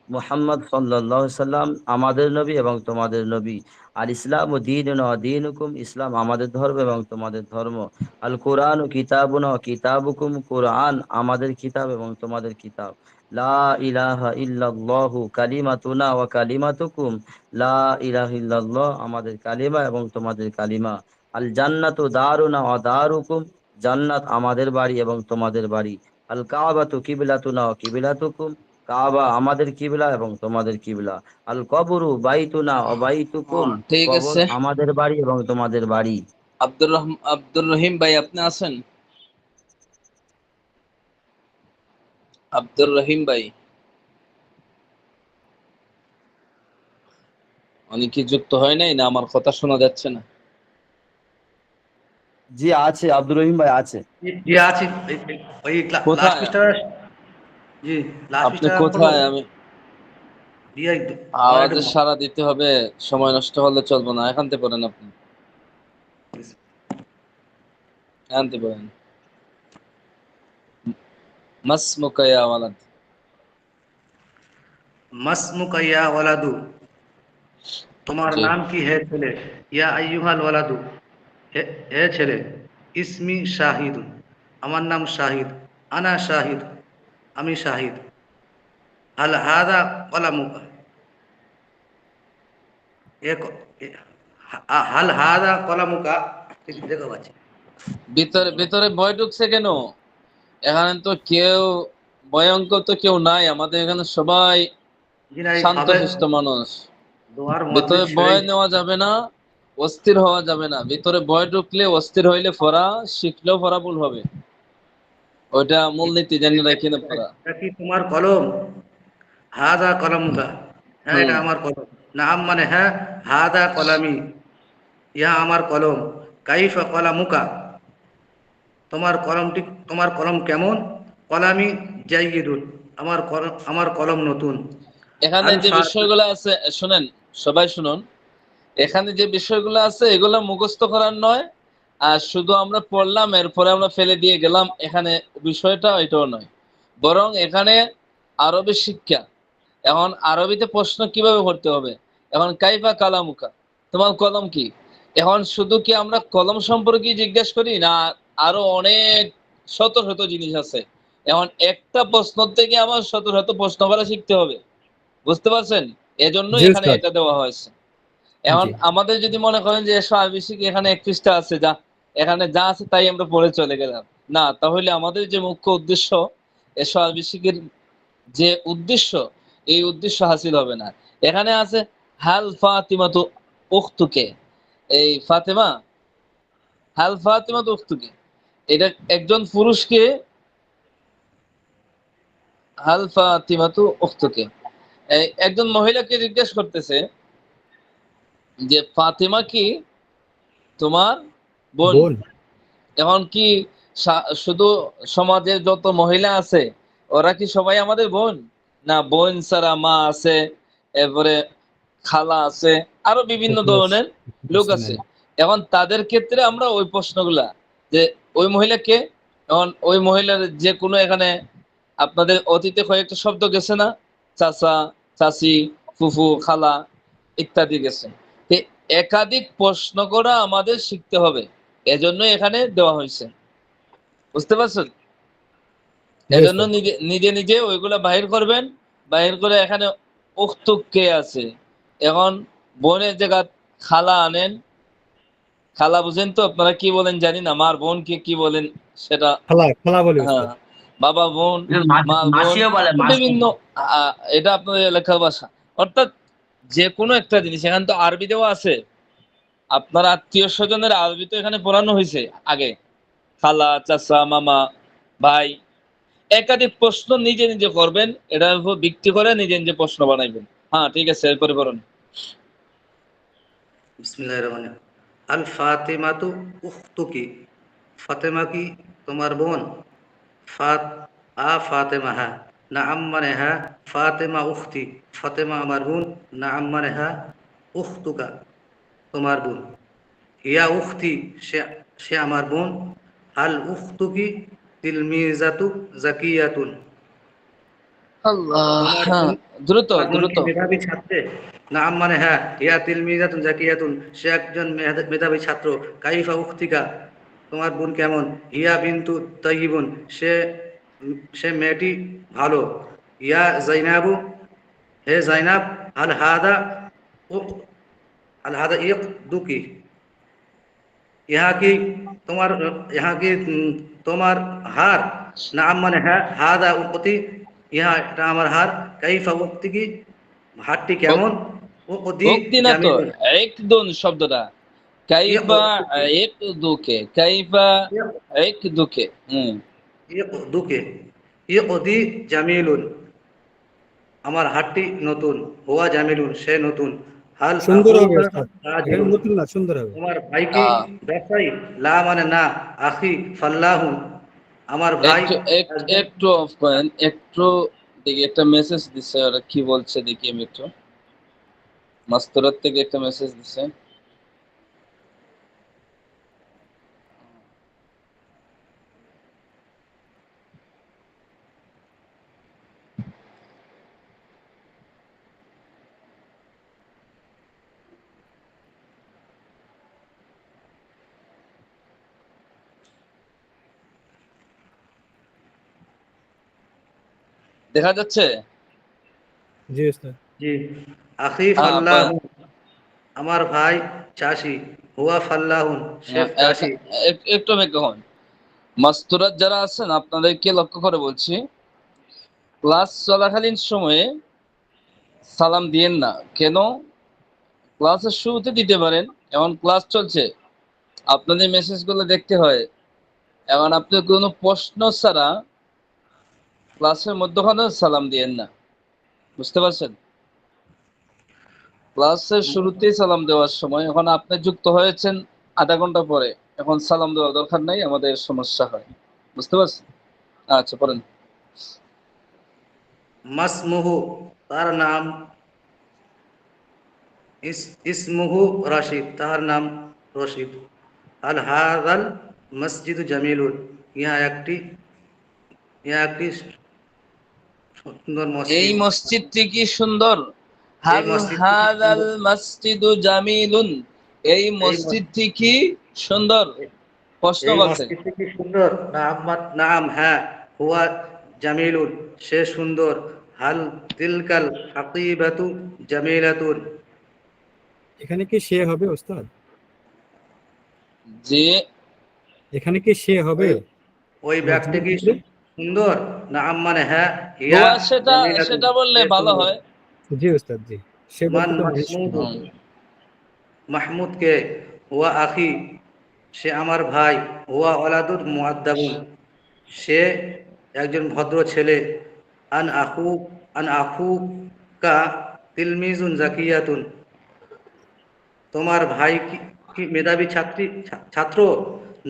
S5: মুহাম্মদ সাল্লাল্লাহু আলাইহি সাল্লাম আমাদের নবী এবং তোমাদের নবী। আর ইসলাম ও দীনুনা ওয়া দীনুকুম, ইসলাম আমাদের ধর্ম এবং তোমাদের ধর্ম। আল কোরআন ও কিতাবুনা ও কিতাবুকুম, কোরআন আমাদের কিতাব এবং তোমাদের কিতাব। লা ইলাহা ইল্লাল্লাহু কালিমাতুনা ওয়া কালিমাতুকুম, লা ইলাহা ইল্লাল্লাহ, আমাদের কালিমা এবং তোমাদের কালিমা। আল জান্নাতু দারুনা ওয়া দারুকুম, জান্নাত আমাদের বাড়ি এবং তোমাদের বাড়ি। আল কাবাতু কিবলাতুনা ওয়া কিবলাতুকুম, কাবা আমাদের কিবলা এবং তোমাদের কিবলা। আল কবরু বাইতুনা ওয়া বাইতুকুম,
S1: ঠিক
S5: কবর
S1: আছে।
S5: আমাদের বাড়ি এবং তোমাদের বাড়ি।
S1: আব্দুর রহিম ভাই, আপনি আছেন? আব্দুর রহিম ভাই, উনি কি যুক্ত হয় নাই, না আমার কথা শোনা যাচ্ছে না?
S5: জি আছে, আব্দুর রহিম ভাই আছে।
S7: জি আছি। ওই লাস্ট
S1: কোথায়
S7: পৃষ্ঠা। জি, লাস্ট
S1: আপনি?
S7: পৃষ্ঠা পড়বো।
S1: কোথায়? আমি
S7: দিয়ে পরে একটু
S1: আওয়াজের সাড়া দিতে হবে, সময় নষ্ট হলে চলবে না। এখান থেকে পড়েন আপনি, এখান থেকে পড়েন। মাসমুকা ইয়া ওয়ালাদ।
S7: মাসমুকা ইয়া ওয়ালাদু, তোমার
S1: জি।
S7: নাম কি হে ছেলে? ইয়া আইয়ুহাল ওয়ালাদু, হে হে ছেলে। ইসমি শাহিদুন, আমার নাম শাহিদ। আনা শাহিদ, আমি শাহিদ। হাল হাদা কলামুকা, হাল হাদা কলামুকা। দেখো বাচ্চা,
S1: ভিতরে ভিতরে ভয় ঢুকছে কেন? এখানে তো কেউ ভয়ঙ্কর তো কেউ নাই, আমাদের এখানে সবাই
S7: জিনা এই সবে
S1: শান্তশিষ্ট মানুষ।
S7: দোয়ার মধ্যে
S1: ভিতরে
S7: ছেড়ে
S1: ভয় নেওয়া যাবে না, অস্থির হওয়া যাবে না। ভিতরে ভয় ঢুকলে, অস্থির হইলে পড়া শিখলেও পড়া ভুল হবে। ওইটা মূলনীতি জেনে রাখি না পড়া।
S7: এটা কি তোমার কলম? হাদা কলমুকা, হ্যাঁ এটা
S1: হুম।
S7: আমার কলম। নাম মানে হ্যাঁ, হাদা কলামি, ইহা আমার কলম। কাইফা কলামুকা, তোমার কলমটি, তোমার কলম কেমন? কলামি জাইয়িদুন, আমার কলম নতুন।
S1: এখানে
S7: আল
S1: যে
S7: ফাত,
S1: বিষয়গুলো আছে শুনেন, সবাই শুনুন। এখানে যে বিষয়গুলো আছে এগুলো মুখস্থ করার নয়, আর শুধু আমরা পড়লাম এরপরে আমরা ফেলে দিয়ে গেলাম, এখানে বিষয়টা এটাও নয়। বরং এখানে আরবি শিক্ষা। এখন আরবিতে প্রশ্ন কিভাবে করতে হবে? এখন কাইফা কালামুকা, তোমার কলম কি? এখন শুধু কি আমরা কলম সম্পর্কে জিজ্ঞেস করি, না আরো অনেক শত শত জিনিস আছে? এখন একটা প্রশ্ন থেকে আমার শত শত প্রশ্ন করা শিখতে হবে। বুঝতে পারছেন? এজন্য
S3: জি
S1: এখানে
S3: উস্তাদ।
S1: এটা দেওয়া হয়েছে। এখন
S3: জি।
S1: আমাদের যদি মনে করেন যে ১২০ এখানে ৩১টা আছে, যা এখানে যা আছে তাই আমরা পড়ে চলে গেলাম, না, তাহলে আমাদের যে মুখ্য উদ্দেশ্য ১২০ যে উদ্দেশ্য, এই উদ্দেশ্য হাসিল হবে না। এখানে আছে হাল ফাতিমাতু উখতুকে, এই ফাতেমা, হাল ফাতিমাতু উখতুকে, এটা একজন পুরুষকে, হাল ফাতিমাতু উখতুকে, একজন মহিলাকে জিজ্ঞেস করতেছে যে ফাতেমা কি তোমার বোন?
S3: বোন।
S1: এখন কি শুধু সমাজের যত মহিলা আছে ওরা কি সবাই আমাদের বোন? না, বোন ছাড়া মা আছে, এরপরে খালা আছে, আরো বিভিন্ন
S3: শ্বশুর
S1: ধরনের লোক
S3: আছে
S1: আছে।
S3: নাই।
S1: এখন তাদের ক্ষেত্রে আমরা ওই প্রশ্নগুলা, যে ওই মহিলাকে, এখন ওই মহিলার যে কোনো এখানে আপনাদের অতীতে কয়েকটা শব্দ গেছে না, চাচা, চাচি, ফুফু, খালা ইত্যাদি গেছে। তো একাধিক প্রশ্ন করা আমাদের শিখতে হবে, এজন্য এখানে দেওয়া হয়েছে। বুঝতে পারছেন?
S3: জি
S1: এজন্য
S3: উস্তাদ।
S1: নিজে নিজে নিজে ওইগুলা বাহির করবেন। বাহির করে এখানে উক্তুক কে আছে, এখন বোনের জায়গা খালা আনেন। খালা বুঝেন তো আপনারা কি বলেন জানি না, মার বোনকে কি বলেন সেটা।
S3: খালা খালা বলি
S1: হ্যাঁ,
S3: উস্তাদ।
S1: বাবা বোন, মা বোন,
S5: মাসিও বলে মাসি।
S1: বিভিন্ন এটা আপনাদের এলাকার ভাষা। অর্থাৎ যে কোনো একটা জিনিস এখানে তো আরবি দেওয়া আছে। আপনার আত্মীয় স্বজনের আরবি তো এখানে পড়ানো হয়েছে আগে, খালা, চাচা, মামা, ভাই। একাধিক প্রশ্ন নিজে নিজে করবেন, এটার উপর ভিত্তি করে নিজে নিজে প্রশ্ন বানাইবেন। হ্যাঁ, ঠিক আছে, এরপরে বলুন।
S7: বিসমিল্লাহির রহমানির রহিম। আল ফাতিমাতু উখতুকি, ফাতেমা কি তোমার বোন? ফাত ফাতেমা, হ্যাঁ। নাআম মানে হ্যাঁ। ফাতেমা উখতি, ফাতেমা আমার বোন। নাআম মানে হ্যাঁ। উখতুকা, তোমার বোন। হিয়া উখতি, সে সে আমার বোন। হাল উখতুকি তিলমিজাতু জাকিয়াতুন,
S1: আল্লাহ,
S7: তোমার
S1: হ্যাঁ,
S7: বোন,
S1: দ্রুত
S7: তোমার বোন
S1: দ্রুত।
S7: কি মেধাবী ছাত্রে? নাম মানে হ্যাঁ। ইয়া তিলমিজাতুন জাকিয়াতুন, সে একজন মেধাবী ছাত্র। কাইফা উখতিকা, তোমার বোন কেমন? ইয়া বিন্তু তাইয়িবুন, সে সে মেয়েটি ভালো। ইয়া জাইনাবু, হে জাইনাব। আল হাদা উক, আল হাদা ইক দুকি, ইহা কি তোমার, ইহা কি তোমার হার? নাম মানে হ্যাঁ। হাদা উক্তি, ইহা এটা আমার হার। কাইফা উক্তি কি, হারটি কেমন? উক্তি
S1: উক্তি না তো,
S7: জামিলুন,
S1: একদুন শব্দটা,
S7: ইক
S1: কাইফা
S7: দুকে,
S1: এক দুকে, কাইফা
S7: ইক
S1: এক দুকে।
S7: ইক দুকে, ইক দি জামিলুন, আমার হারটি নতুন। হুয়া জামিলুন, সে নতুন। হাল
S3: সুন্দর হবে
S7: আখুকা
S3: উস্তাদ। এখানে
S7: তাজিরুন,
S3: নতুন না, সুন্দর হবে।
S7: তোমার ভাই কি ব্যবসায়ী? লা মানে না। আখি ফাল্লাহুন, আমার ভাই
S1: একটু
S7: একজন।
S1: একটু অফ করেন একটু। দেখি একটা মেসেজ দিচ্ছে, ওরা কি বলছে দেখি আমি একটু। মাস্তরাত থেকে একটা মেসেজ দিচ্ছে। দেখা যাচ্ছে?
S3: জি উস্তাদ।
S7: জি। আখি
S1: হ্যাঁ,
S7: ফাল্লাহু, আমার ভাই চাষি, হুয়া ফাল্লাহুন, সে চাষি।
S1: একটু অপেক্ষা হন। মাস্তুরাত যারা আছেন আপনাদেরকে লক্ষ্য করে বলছি, ক্লাস চলাকালীন সময়ে সালাম দিয়েন না। কেন? ক্লাসের শুরুতে দিতে পারেন, এখন ক্লাস চলছে, আপনাদের মেসেজগুলো দেখতে হয়। এখন আপনি কোনো প্রশ্ন ছাড়া ক্লাসের মধ্যখানে সালাম দিয়েন না, বুঝতে পারছেন? ক্লাসের শুরুতেই সালাম দেওয়ার সময়, এখন আপনি যুক্ত হয়েছেন আধা ঘন্টা পরে, এখন সালাম দেওয়ার দরকার নাই, আমাদের সমস্যা হয়, বুঝতে পারছেন? আচ্ছা, পড়েন।
S7: মাসমুহু, তার নাম, ইসমুহু রাশিদ, তার নাম রশিদ। আল হাদাল মসজিদ জামিলুন, ইহা একটি সুন্দর
S1: এই
S7: মসজিদ।
S1: মসজিদটি কি সুন্দর?
S7: এই
S1: হাল
S7: মসজিদটি কি
S1: হাদাল
S7: সুন্দর?
S1: মসজিদু জামিলুন, এই
S7: এই মস-
S1: মসজিদটি কি সুন্দর? প্রশ্ন
S7: এই
S1: করছে।
S7: মসজিদটি কি সুন্দর? নাম, হ্যাঁ, হুয়া জামিলুন, সে সুন্দর। হাল তিলকাল হাকিবাতু জামিলাতুন,
S3: এখানে কি সে হবে উস্তাদ?
S1: যে
S3: এখানে কি সে হবে?
S7: ওই ওই ব্যক্তি
S3: মসজিদের
S7: কি
S3: ভিতরে?
S7: সুন্দর? নাম মানে হ্যাঁ, হিয়া
S1: হুয়া, সেটা
S7: জামিলাতুন,
S1: সেটা বললে
S7: সে
S1: ভালো
S7: সুন্দর।
S1: হয়।
S3: জি উস্তাদ জি। সে
S7: মান
S3: বলতে তো
S7: মাহমুদ,
S3: সুন্দর।
S1: হুম।
S7: মাহমুদ কে? হুয়া আখি, সে আমার ভাই। হুয়া ওলাদুল মুআদ্দাবুন, সে একজন ভদ্র ছেলে। আন আখু আন আখুকা তিলমিজুন জাকিয়াতুন, তোমার ভাই কি মেধাবী ছাত্র?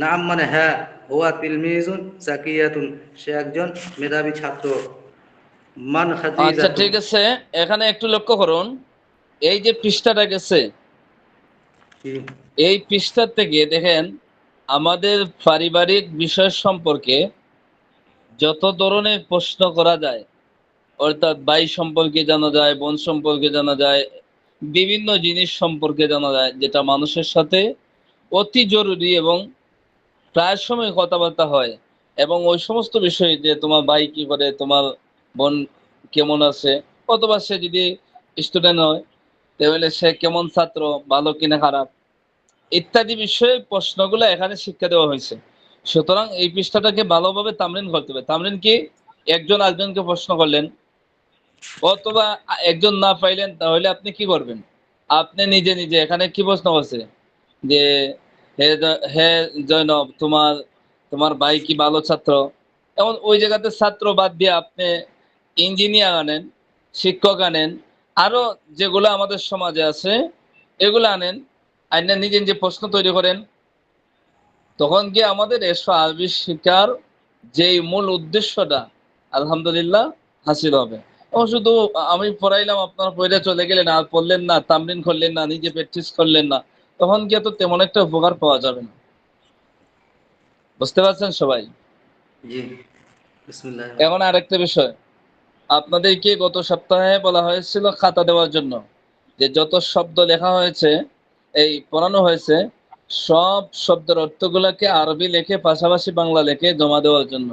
S7: নাম মানে হ্যাঁ, হুয়া তিলমিজুন জাকিয়াতুন, সে একজন মেধাবী ছাত্র। মান
S1: আচ্ছা,
S7: খাদিজাতুন।
S1: ঠিক আছে, এখানে একটু লক্ষ্য করুন, এই যে পৃষ্ঠাটা গেছে,
S7: কি?
S1: এই পৃষ্ঠা থেকে দেখেন আমাদের পারিবারিক বিষয় সম্পর্কে যত ধরনের প্রশ্ন করা যায়, অর্থাৎ ভাই সম্পর্কে জানা যায়, বোন সম্পর্কে জানা যায়, বিভিন্ন জিনিস সম্পর্কে জানা যায়, যেটা মানুষের সাথে অতি জরুরি এবং প্রায় সময় কথাবার্তা হয়। এবং ওই সমস্ত বিষয়ে, যে তোমার ভাই কি করে, তোমার বোন কেমন আছে, অথবা সে যদি স্টুডেন্ট হয় তাহলে সে কেমন ছাত্র, ভালো কিনা খারাপ, ইত্যাদি বিষয়ে প্রশ্নগুলো এখানে শিক্ষা দেওয়া হয়েছে। সুতরাং এই পৃষ্ঠাটাকে ভালোভাবে তামরিন করতে হবে। তামরিন কি? একজন আরেকজনকে প্রশ্ন করলেন, অথবা একজন না পাইলেন, তাহলে আপনি কি করবেন? আপনি নিজে নিজে এখানে কি প্রশ্ন করছে যে, হে জয়নব, তোমার তোমার ভাই কি ভালো ছাত্র? এখন ওই জায়গাতে ছাত্র বাদ দিয়ে আপনি ইঞ্জিনিয়ার আনেন, শিক্ষক আনেন, আরো যেগুলো আমাদের সমাজে আছে এগুলো আনেন, আইনা নিজে নিজে প্রশ্ন তৈরি করেন। তখন কি আমাদের এসব আরবি শিক্ষার যেই মূল উদ্দেশ্যটা আলহামদুলিল্লাহ হাসিল হবে। এবং শুধু আমি পড়াইলাম, আপনারা পড়ে চলে গেলেন, আর পড়লেন না, তামরিন করলেন না, নিজে প্র্যাকটিস করলেন না, তখন গিয়ে তো তেমন একটা উপকার পাওয়া যাবে না। বুঝতে পারছেন সবাই?
S7: জি, বিসমিল্লাহ।
S1: এখন আরেকটা বিষয়, আপনাদেরকে গত সপ্তাহে বলা হয়েছিল খাতা দেওয়ার জন্য, যে যত শব্দ লেখা হয়েছে, এই পড়ানো হয়েছে, সব শব্দের অর্থগুলোকে আরবি লেখে পাশাপাশি বাংলা লেখে জমা দেওয়ার জন্য।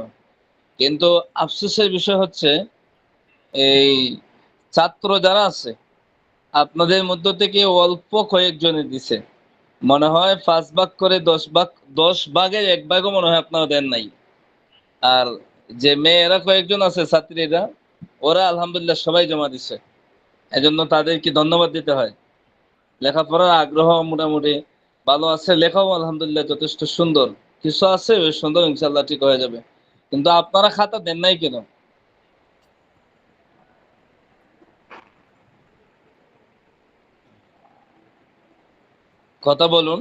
S1: কিন্তু আফসোসের বিষয় হচ্ছে, এই ছাত্র যারা আছে আপনাদের মধ্য থেকে অল্প কয়েকজনে দিছে, মনে হয় 5 ভাগ করে 10 ভাগ, 10 ভাগের 1 ভাগও মনে হয় আপনারা দেন নাই। আর যে মেয়েরা কয়েকজন আছে ছাত্রীরা, ওরা আলহামদুলিল্লাহ সবাই জমা দিছে, এজন্য তাদেরকে ধন্যবাদ দিতে হয়। লেখাপড়ার আগ্রহ মোটামুটি ভালো আছে, লেখাও আলহামদুলিল্লাহ যথেষ্ট সুন্দর, কিছু আছে ওই সুন্দর, ইনশাল্লাহ ঠিক হয়ে যাবে। কিন্তু আপনারা খাতা দেন নাই কেন? কথা বলুন।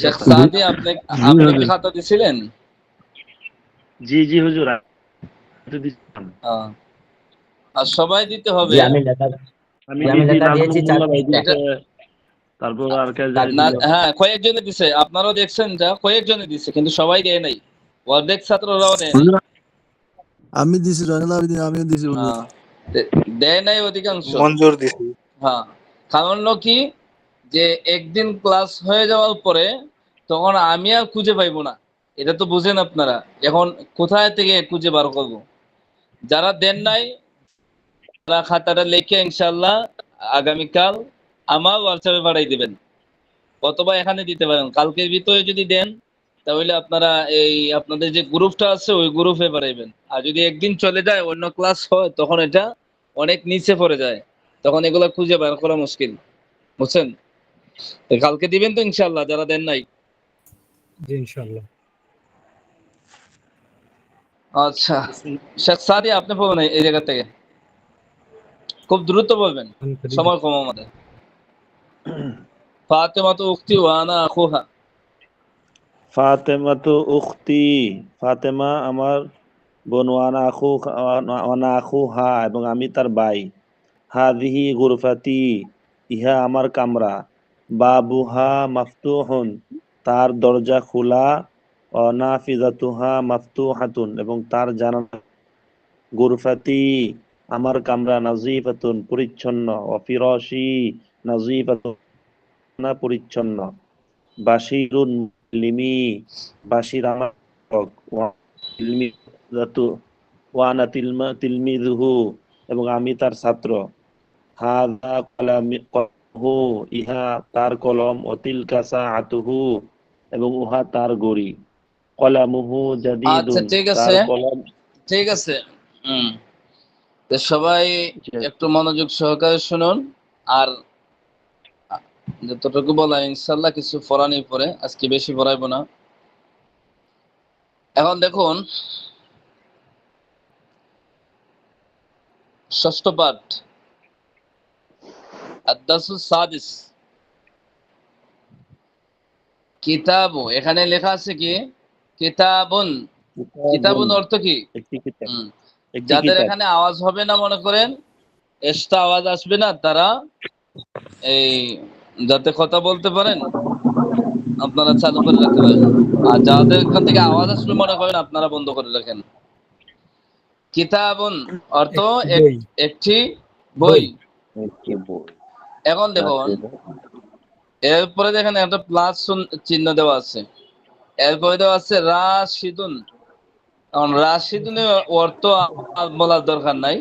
S1: শেখ সাদি, আপনি আপনি কি খাতা দিছিলেন?
S8: জি জি হুজুর, আমি তো দিছিলাম।
S1: আহ, আর সবাই দিতে
S5: জি
S1: হবে।
S5: আমি লেখা
S8: আমি
S5: জি আমি
S8: দিছি,
S5: লেখা দিয়েছি
S8: নাজমুল মোল্লা ভাই
S1: এটা
S8: দিছে, তারপর আর কে জানি
S1: না,
S8: দিল।
S1: হ্যাঁ, কয়েকজনে দিছে, আপনারাও দেখছেন, যা কয়েকজনে দিছে, কিন্তু সবাই দেয় নাই, অর্ধেক ছাত্ররাও দেয় নাই।
S9: হুজুর, আমি দিছি, জয়নাল আবেদিন, আমিও দিছি হুজুর।
S1: হ্যাঁ, দেয় নাই অধিকাংশ।
S8: মঞ্জুর দিছি।
S1: হ্যাঁ, কারণ হলো কি, যে একদিন ক্লাস হয়ে যাওয়ার পরে তখন আমি আর খুঁজে পাইবো না, এটা তো বুঝেন আপনারা। এখন কোথায় থেকে খুঁজে বার করব? যারা দেন নাই তারা খাতাটা লিখে ইনশাআল্লাহ আগামীকাল আমার হোয়াটসঅ্যাপে পাঠিয়ে দিবেন, অথবা এখানে দিতে পারেন। কালকের ভিতরে যদি দেন তাহলে আপনারা এই আপনাদের যে গ্রুপটা আছে ওই গ্রুপে পাঠাইবেন। আর যদি একদিন চলে যায় অন্য ক্লাস হয় তখন এটা অনেক নিচে পড়ে যায়, তখন এগুলো খুঁজে বের করা মুশকিল, বুঝছেন? তো কালকে দিবেন তো ইনশাআল্লাহ যারা দেন নাই?
S3: জি ইনশাআল্লাহ।
S1: আচ্ছা, শেখ সাদি আপনি বলবেন এই জায়গা থেকে, খুব দ্রুত বলবেন, সময় কম আমাদের। ফাতেমাতু উখতি ওয়া আনা আখুহা।
S8: ফাতেমাতু উখতি, ফাতেমা আমার বোন, ওয়ানা আখুহা এবং আমি তার ভাই। হাযিহি গুরফাতি, ইহা আমার কামরা। বাবুহা মাফতুহুন, তার দরজা খোলা। নাফিজাতুহা মাফতুহাতুন, এবং তার জানালা। গুরফাতি, আমার কামরা। নাজিফাতুন, পরিচ্ছন্ন। ফিরাশি নাজিফাতুন, পরিচ্ছন্ন। বাশিরুন লিমি, বাশির আমার শিক্ষক। ওয়ানা তিলমিযুহু, এবং আমি তার ছাত্র। হাযা কলামুহু, ইহা তার কলম। তিলকা সাআতুহু, এবং উহা তার ঘড়ি। কলামুহু
S1: আচ্ছা
S8: জাদীদুন,
S1: ঠিক
S8: তার
S1: আছে,
S8: কলম।
S1: ঠিক আছে। তো সবাই একটু মনোযোগ সহকারে শুনুন। আর যতটুকু বলা ইনশাআল্লাহ কিছু পড়ানি পরে, আজকে বেশি পড়াইবো না। এখন দেখুন ষষ্ঠ পাঠ আদ-দারসুস সাদিস। কিতাবু, এখানে লেখা আছে কি কিতাবুন। কিতাবুন অর্থ কি?
S8: একটি কিতাব, একটি
S1: যাদের
S8: কিতাব।
S1: এখানে আওয়াজ হবে না, মনে করেন এক্সট্রা আওয়াজ আসবে না, তারা এই যাতে কথা বলতে পারেন আপনারা চালু করে রাখতে পারেন। আর যাদের এখান থেকে আওয়াজ আসবে মনে করেন আপনারা বন্ধ করে রাখেন। কিতাবুন অর্থ
S3: একটি বই।
S1: একটি বই।
S8: একটি বই।
S1: এখন দেখুন এরপরে দেখেন একটা প্লাস চিহ্ন দেওয়া আছে, এরপরে দেওয়া আছে রাশিদুন। এখন রাশিদুনের অর্থ আর বলার দরকার নাই,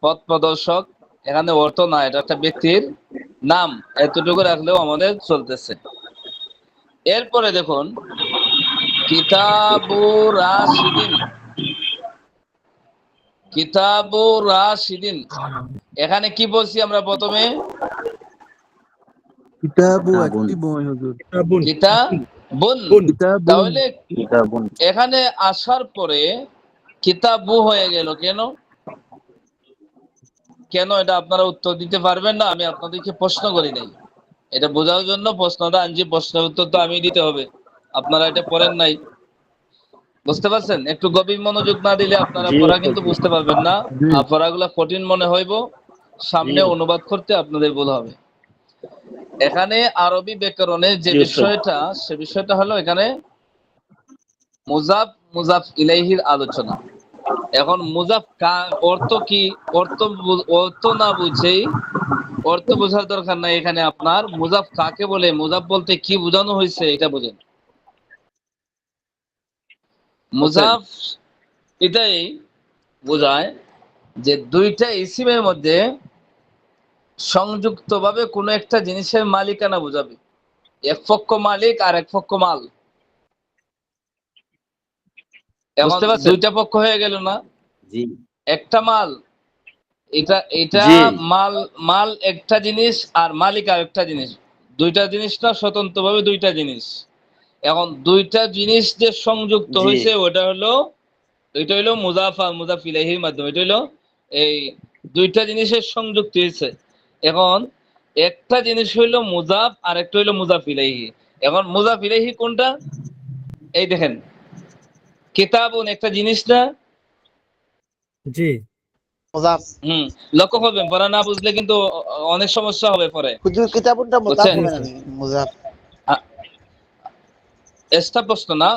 S1: পথ প্রদর্শক। এখানে অর্থ না, এটা একটা ব্যক্তির নাম, এতটুকু রাখলেও আমাদের চলতেছে। এরপরে দেখুন কিতাবু রাশিদিন, কিতাবু রাশিদিন। এখানে কি বলছি আমরা প্রথমে?
S9: কিতাবু
S5: কিতাবুন।
S9: একটি বই হুজুর।
S3: কিতাবুন।
S1: কিতাবুন।
S9: কিতাবুন।
S1: তাহলে
S5: কিতাবুন।
S1: এখানে আসার পরে কিতাবু হয়ে গেল কেন? কেন এটা আপনারা উত্তর দিতে পারবেন না? আমি আপনাদেরকে প্রশ্ন করি নাই, এটা বোঝার জন্য প্রশ্নটা আনছি। প্রশ্নের উত্তর তো আমি দিতে হবে, আপনারা এটা পড়েন নাই, বুঝতে পারছেন? একটু গভীর মনোযোগ না দিলে আপনারা
S8: জি
S1: পড়া
S8: ওস্তাদ,
S1: কিন্তু
S8: জি।
S1: বুঝতে পারবেন না।
S9: জি।
S1: আর পড়াগুলা কঠিন মনে হইব, সামনে
S8: জি।
S1: অনুবাদ করতে আপনাদের ভুল হবে। এখানে আরবি ব্যাকরণের যে
S8: জি ওস্তাদ।
S1: বিষয়টা, সে বিষয়টা হলো এখানে মুজাফ মুজাফ ইলাইহির আলোচনা। এখন মুজাফ অর্থ কি? অর্থ না বুঝেই, অর্থ বোঝার দরকার নাই। এখানে আপনার মুজাফ কাকে বলে, মুজাফ বলতে কি বোঝানো হয়েছে এটা বোঝেন। মুজাফ এটাই বোঝায় যে দুইটা ইসিমের মধ্যে সংযুক্তভাবে কোনো একটা জিনিসের মালিকানা বোঝাবে। এক পক্ষ মালিক আর এক পক্ষ মাল। বুঝতে পারছেন? দুইটা পক্ষ হয়ে গেল না?
S5: জি
S1: একটা মাল, এটা
S8: জি।
S1: মাল, মাল একটা জিনিস আর মালিক আর একটা জিনিস। দুইটা জিনিস না, স্বতন্ত্রভাবে দুইটা জিনিস। এখন দুইটা জিনিস যে সংযুক্ত
S8: জি।
S1: হয়েছে ওটা হলো, এটা হলো মুজাফ আর মুজাফ ইলাইহির মাধ্যমে। এটা হলো এই দুইটা জিনিসের সংযুক্ত হয়েছে। এখন একটা জিনিস হইলো মুজাফ আর একটা হইলো মুজাফ ইলাইহি। এখন মুজাফ ইলাইহি কোনটা? এই দেখেন কিতাবুন একটা জিনিস না?
S3: জি।
S2: মুজাফ।
S1: লক্ষ্য করবেন, পড়া না বুঝলে কিন্তু অনেক সমস্যা হবে পরে,
S2: হুজুর কিতাবুনটা মুজাফ
S1: বুঝছেন?
S2: হবে না নি? মুজাফ।
S1: এক্সট্রা প্রশ্ন না,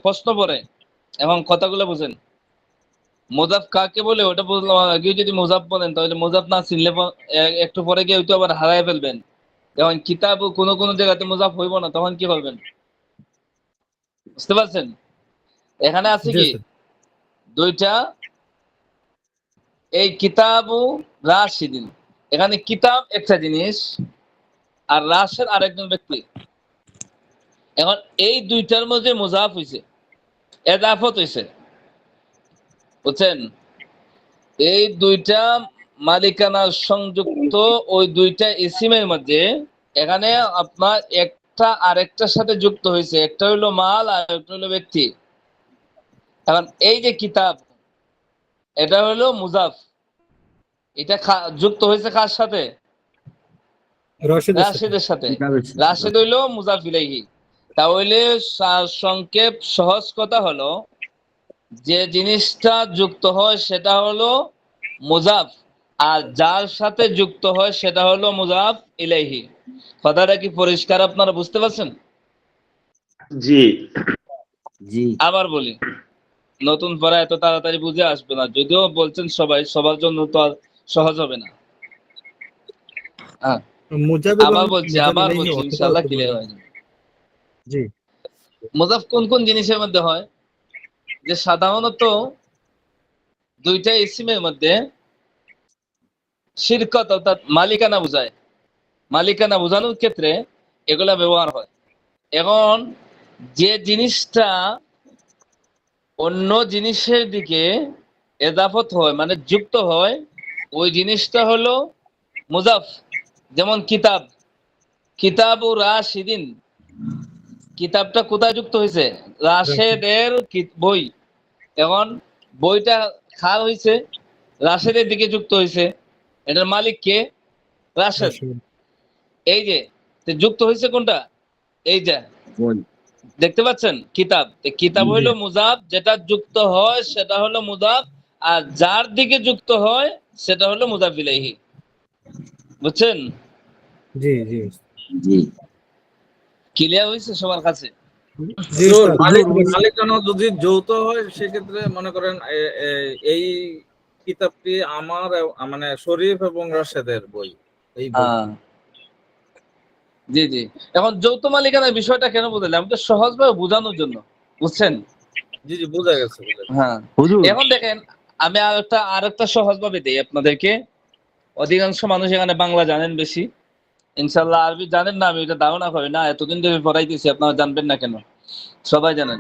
S1: প্রশ্ন পরে। এখন কথাগুলো বুঝেন। মুজাফ কাকে বলে ওটা বুঝলাম, আগে যদি মুজাফ বলেন তাহলে মুজাফ না চিনলে একটু পরে গিয়ে ওইটা আবার হারায় ফেলবেন। যেমন কিতাব কোন কোন জায়গাতে মুজাফ হইব না, তখন কি করবেন? বুঝতে পারছেন? এখানে আছে
S3: জি
S1: কি
S3: স্যার।
S1: দুইটা, এই কিতাবু রাশিদিন, এখানে কিতাব একটা জিনিস আর রাশেদ আরেকজন ব্যক্তি। এখন এই দুইটার মধ্যে মুজাফ হইছে, এজাফত হইছে, বুঝছেন? এই দুইটা মালিকানা সংযুক্ত, ওই দুইটা ইসিমের মধ্যে এখানে আপনার একটা আরেকটার সাথে যুক্ত হয়েছে, একটা হইলো মাল আর একটা হইলো ব্যক্তি। এখন এই যে কিতাব, এটা হইলো মুজাফ, এটা যুক্ত হয়েছে কার সাথে?
S3: রশিদের সাথে।
S1: রাশেদের সাথে। রাশেদ হইলো মুজাফ ইলাইহি। তাহলে সংক্ষেপ সহজ কথা হলো, যে জিনিসটা যুক্ত হয় সেটা হলো মুজাফ, আর যার সাথে যুক্ত হয় সেটা হলো মুজাফ ইলাইহি। কথাটা কি পরিষ্কার, আপনারা বুঝতে পারছেন?
S8: জি
S5: জি।
S1: আবার বলি, নতুন পড়া এত তাড়াতাড়ি বুঝে আসবে না, যদিও বলছেন সবাই, সবার জন্য তো আর সহজ হবে না। হ্যাঁ,
S3: মুজাব এবং
S1: আবার
S3: মুজাব ইলাইহি অর্থটা
S1: ইনশাআল্লাহ
S3: একটু
S1: ক্লিয়ার
S3: বলুন।
S1: হয়ে যাবে।
S3: জি
S1: মুজাফ কোন কোন জিনিসের মধ্যে হয়? যে সাধারণত দুইটা ইসিমের মধ্যে শিরকত অর্থাৎ মালিকানা বোঝায়, মালিকানা বোঝানোর ক্ষেত্রে এগুলা ব্যবহার হয়। এখন যে জিনিসটা অন্য জিনিসের দিকে এদাফত হয়, মানে যুক্ত হয়, ওই জিনিসটা হলো মুজাফ। যেমন কিতাব, কিতাবু রাশিদিন, কিতাবটা কোথায় যুক্ত হয়েছে? রাশেদের বই। এখন বইটা খাল হয়েছে, রাশেদের দিকে যুক্ত হয়েছে, এটার মালিক কে? রাশেদ।
S3: রাশিদ।
S1: এই যে যুক্ত হয়েছে কোনটা? এই যে দেখতে পাচ্ছেন কিতাব, কিতাব
S3: জি
S1: হইলো মুজাফ, যেটা যুক্ত হয় সেটা হলো মুজাফ, আর যার দিকে যুক্ত হয় সেটা হলো মুজাফ ইলাইহি। বুঝছেন?
S3: জি জি
S5: জি
S1: ক্লিয়ার হয়েছে সবার কাছে?
S3: জি
S10: হুজুর,
S3: স্যার।
S10: মালিকানা যদি যৌথ হয় সেক্ষেত্রে মনে করেন এই কিতাবটি আমার মানে শরীফ এবং রাশেদের বই, এই বইটি।
S1: জি জি। এখন যৌথ মালিকানার বিষয়টা কেন বললাম? এটা সহজভাবে বোঝানোর জন্য, বুঝছেন?
S10: জি জি, বোঝা গেছে বোঝা গেছে।
S1: হ্যাঁ,
S9: হুজুর
S1: এখন দেখেন, আমি আরেকটা সহজভাবে দিই আপনাদেরকে। অধিকাংশ মানুষ এখানে বাংলা জানেন বেশি, ইনশাল্লাহ আরবি জানেন না, আমি এটা ধারণা করি না, এতদিন ধরে পড়াইতেছি, আপনারা জানবেন না কেন? সবাই জানেন।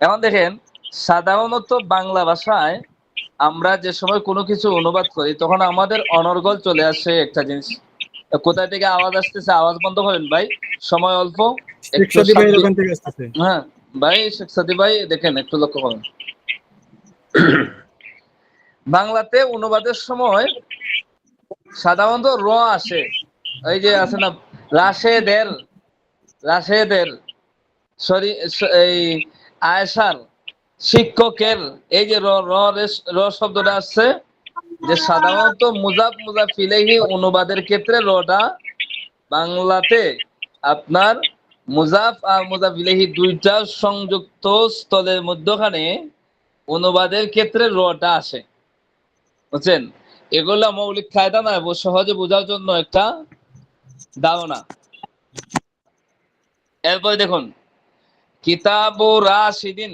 S1: এখন দেখেন, সাধারণত বাংলা ভাষায় আমরা যে সময় কোনো কিছু অনুবাদ করি তখন আমাদের অনর্গল চলে আসে একটা জিনিস। কোথায় থেকে আওয়াজ আসতেছে? আওয়াজ বন্ধ করেন ভাই, সময় অল্প,
S3: শেখ
S1: একটু
S3: সাদী ভাইয়ের
S1: শান্তি।
S3: ওখান থেকে আসতেছে।
S1: হ্যাঁ ভাই, শেখ সাদী ভাই দেখেন, একটু লক্ষ্য করুন। বাংলাতে অনুবাদের সময় সাধারণত র আসে, এই যে আছে না, রাশেদের, রাশেদের, সরি, এই আয়েশার, শিক্ষকের, এই যে র র র শব্দটা আসছে, যে সাধারণত মুজাফ মুজাফ ইলাইহি অনুবাদের ক্ষেত্রে রটা বাংলাতে আপনার মুজাফ আর মুজাফ ইলাইহি দুইটা সংযুক্ত স্থলের মধ্যখানে অনুবাদের ক্ষেত্রে রটা আসে, বুঝছেন? এগুলা মৌলিক কায়দা না, সহজে বোঝার জন্য একটা ধারণা। এরপরে দেখুন কিতাবু রাশিদিন।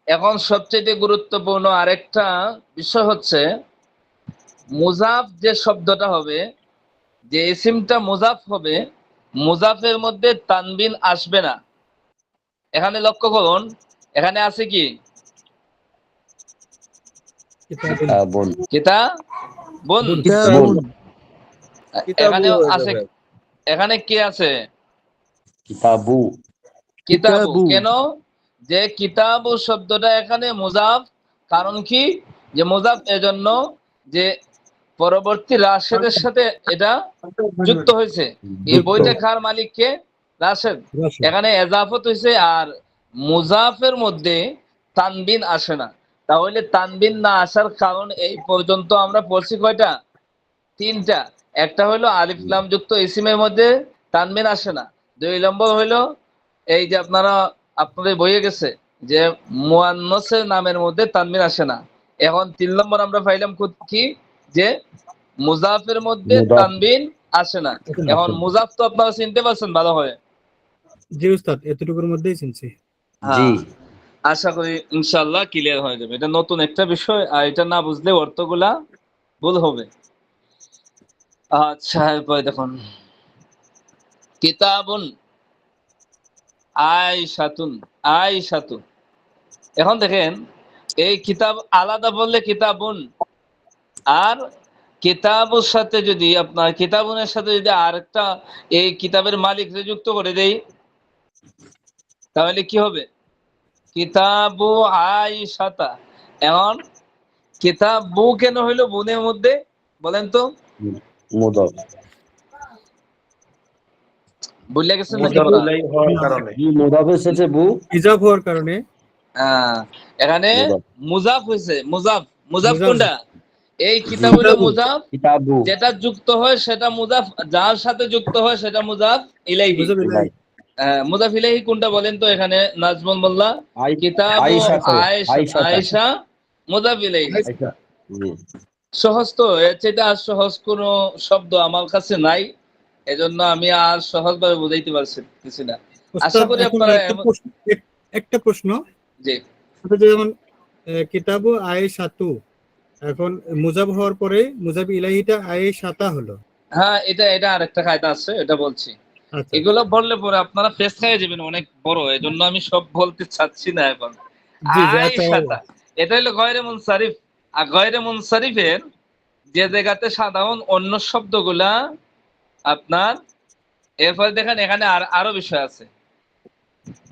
S1: এখন সবচেয়ে গুরুত্বপূর্ণ আরেকটা বিষয় হচ্ছে, মুজাফ যে শব্দটা হবে, যে ইসিমটা মুজাফ হবে, মুজাফের মধ্যে তানবিন আসবে না। এখানে লক্ষ্য করুন, এখানে আছে কি?
S5: কিতাবুন।
S1: কিতাবুন।
S9: কিতাবুন
S1: এখানে
S10: কিতাবু হয়ে
S1: আছে,
S10: যাবে।
S1: এখানে কি আছে?
S5: কিতাবু।
S1: কিতাবু।
S9: কিতাবু
S1: কেন? যে কিতাবু শব্দটা এখানে মুজাফ, কারণ কি? যে মুজাফ এজন্য যে পরবর্তী রাশেদের সাথে এটা যুক্ত হয়েছে। এই
S5: যুক্ত।
S1: বইটা কার মালিক কে? রাশেদ।
S3: রাশিদ।
S1: এখানে এজাফত হয়েছে, আর মুজাফের মধ্যে তানবিন আসে না। তাহলে তানবিন না আসার কারণ এই পর্যন্ত আমরা পড়ছি কয়টা? তিনটা। একটা হলো আলিফ লাম যুক্ত ইসিমের মধ্যে তানবিন আসে না। 2 নম্বর হইলো এই যে আপনাদের বইয়ে গেছে যে মুয়ান্নাসের নামের মধ্যে তানবিন আসে না। এখন 3 নম্বর আমরা পাইলাম কি? যে মুজাফের মধ্যে
S5: মুজাফ।
S1: তানবিন আসে না। এখন মুজাফ তো আপনারা চিনতে পারছেন ভালো হয়।
S3: জি উস্তাদ, এতটুকুর মধ্যেই চিনছি।
S5: জি
S1: হ্যাঁ, আশা করি ইনশাআল্লাহ ক্লিয়ার হয়ে যাবে। এটা নতুন একটা বিষয়, আর এটা না বুঝলে অর্থগুলা ভুল হবে। আচ্ছা, এরপরে দেখুন, কিতাবুন আয়শাতুন, আয়শাতু। এখন দেখেন, এই কিতাব আলাদা বললে কিতাবুন, আর কিতাবুর সাথে যদি আপনার কিতাবুনের সাথে যদি আরেকটা এই কিতাবের মালিক যুক্ত করে দেই, তাহলে কি হবে? কিতাবু আয়শাতা। এখন কিতাবু কেন হইলো বুনের মধ্যে, বলেন তো?
S5: মুদাফ
S1: ভুলে গেছেন নাকি
S8: মুদাফ
S1: আপনারা?
S8: ইলাইহি হওয়ার কারণে।
S5: জি মুদাফের সাথে বু
S3: ইজাফ হওয়ার কারণে
S1: এখানে
S5: মুদাফ
S1: মুজাফ হয়েছে। মুজাফ, মুজাফ
S3: মুজাফ।
S1: কোনটা? এই
S5: জি
S1: কিতাব হইলো মুজাফ,
S5: কিতাবু
S1: যেটা যুক্ত হয় সেটা মুজাফ, যার সাথে যুক্ত হয় সেটা মুজাফ ইলাইহি।
S3: মুজাফ ইলাইহি।
S1: মুজাফ ইলাইহি কোনটা বলেন তো এখানে নাজমুল মোল্লা? কিতাব
S5: আয়েশা তো,
S1: আয়েশা,
S5: আয়েশা
S1: আয়েশা মুজাফ ইলাইহি।
S5: আয়েশা জি
S1: সহজ তো, এর চেয়ে আর সহজ কোনো শব্দ আমার কাছে নাই, এজন্য আমি আর সহজভাবে বুঝাইতে পারছি না। আশা
S3: ওস্তাদ,
S1: করি
S3: এখন
S1: আপনারা
S3: একটা প্রশ্ন,
S1: জি
S3: সেটা যেমন কিতাবু আয়েশাতু, এখন মুজাফ হওয়ার পরে মুজাফ ইলাইহিটা আয়েশাতা হলো।
S1: হ্যাঁ, এটা আরেকটা কায়দা আছে, এটা বলছি।
S3: আচ্ছা
S1: এগুলো বললে পরে আপনারা ফেস খাইয়ে যাবেন অনেক বড়, এজন্য আমি সব বলতে চাচ্ছি না এখন।
S3: জি জি আচ্ছা
S1: আয়েশাতা, এটা হলো গয়রে মুনসারিফ। আর গয়রে মুনসারিফের যে জায়গাতে সাধারণ অন্য শব্দগুলা আপনার, এরপরে দেখেন এখানে আরো বিষয় আছে।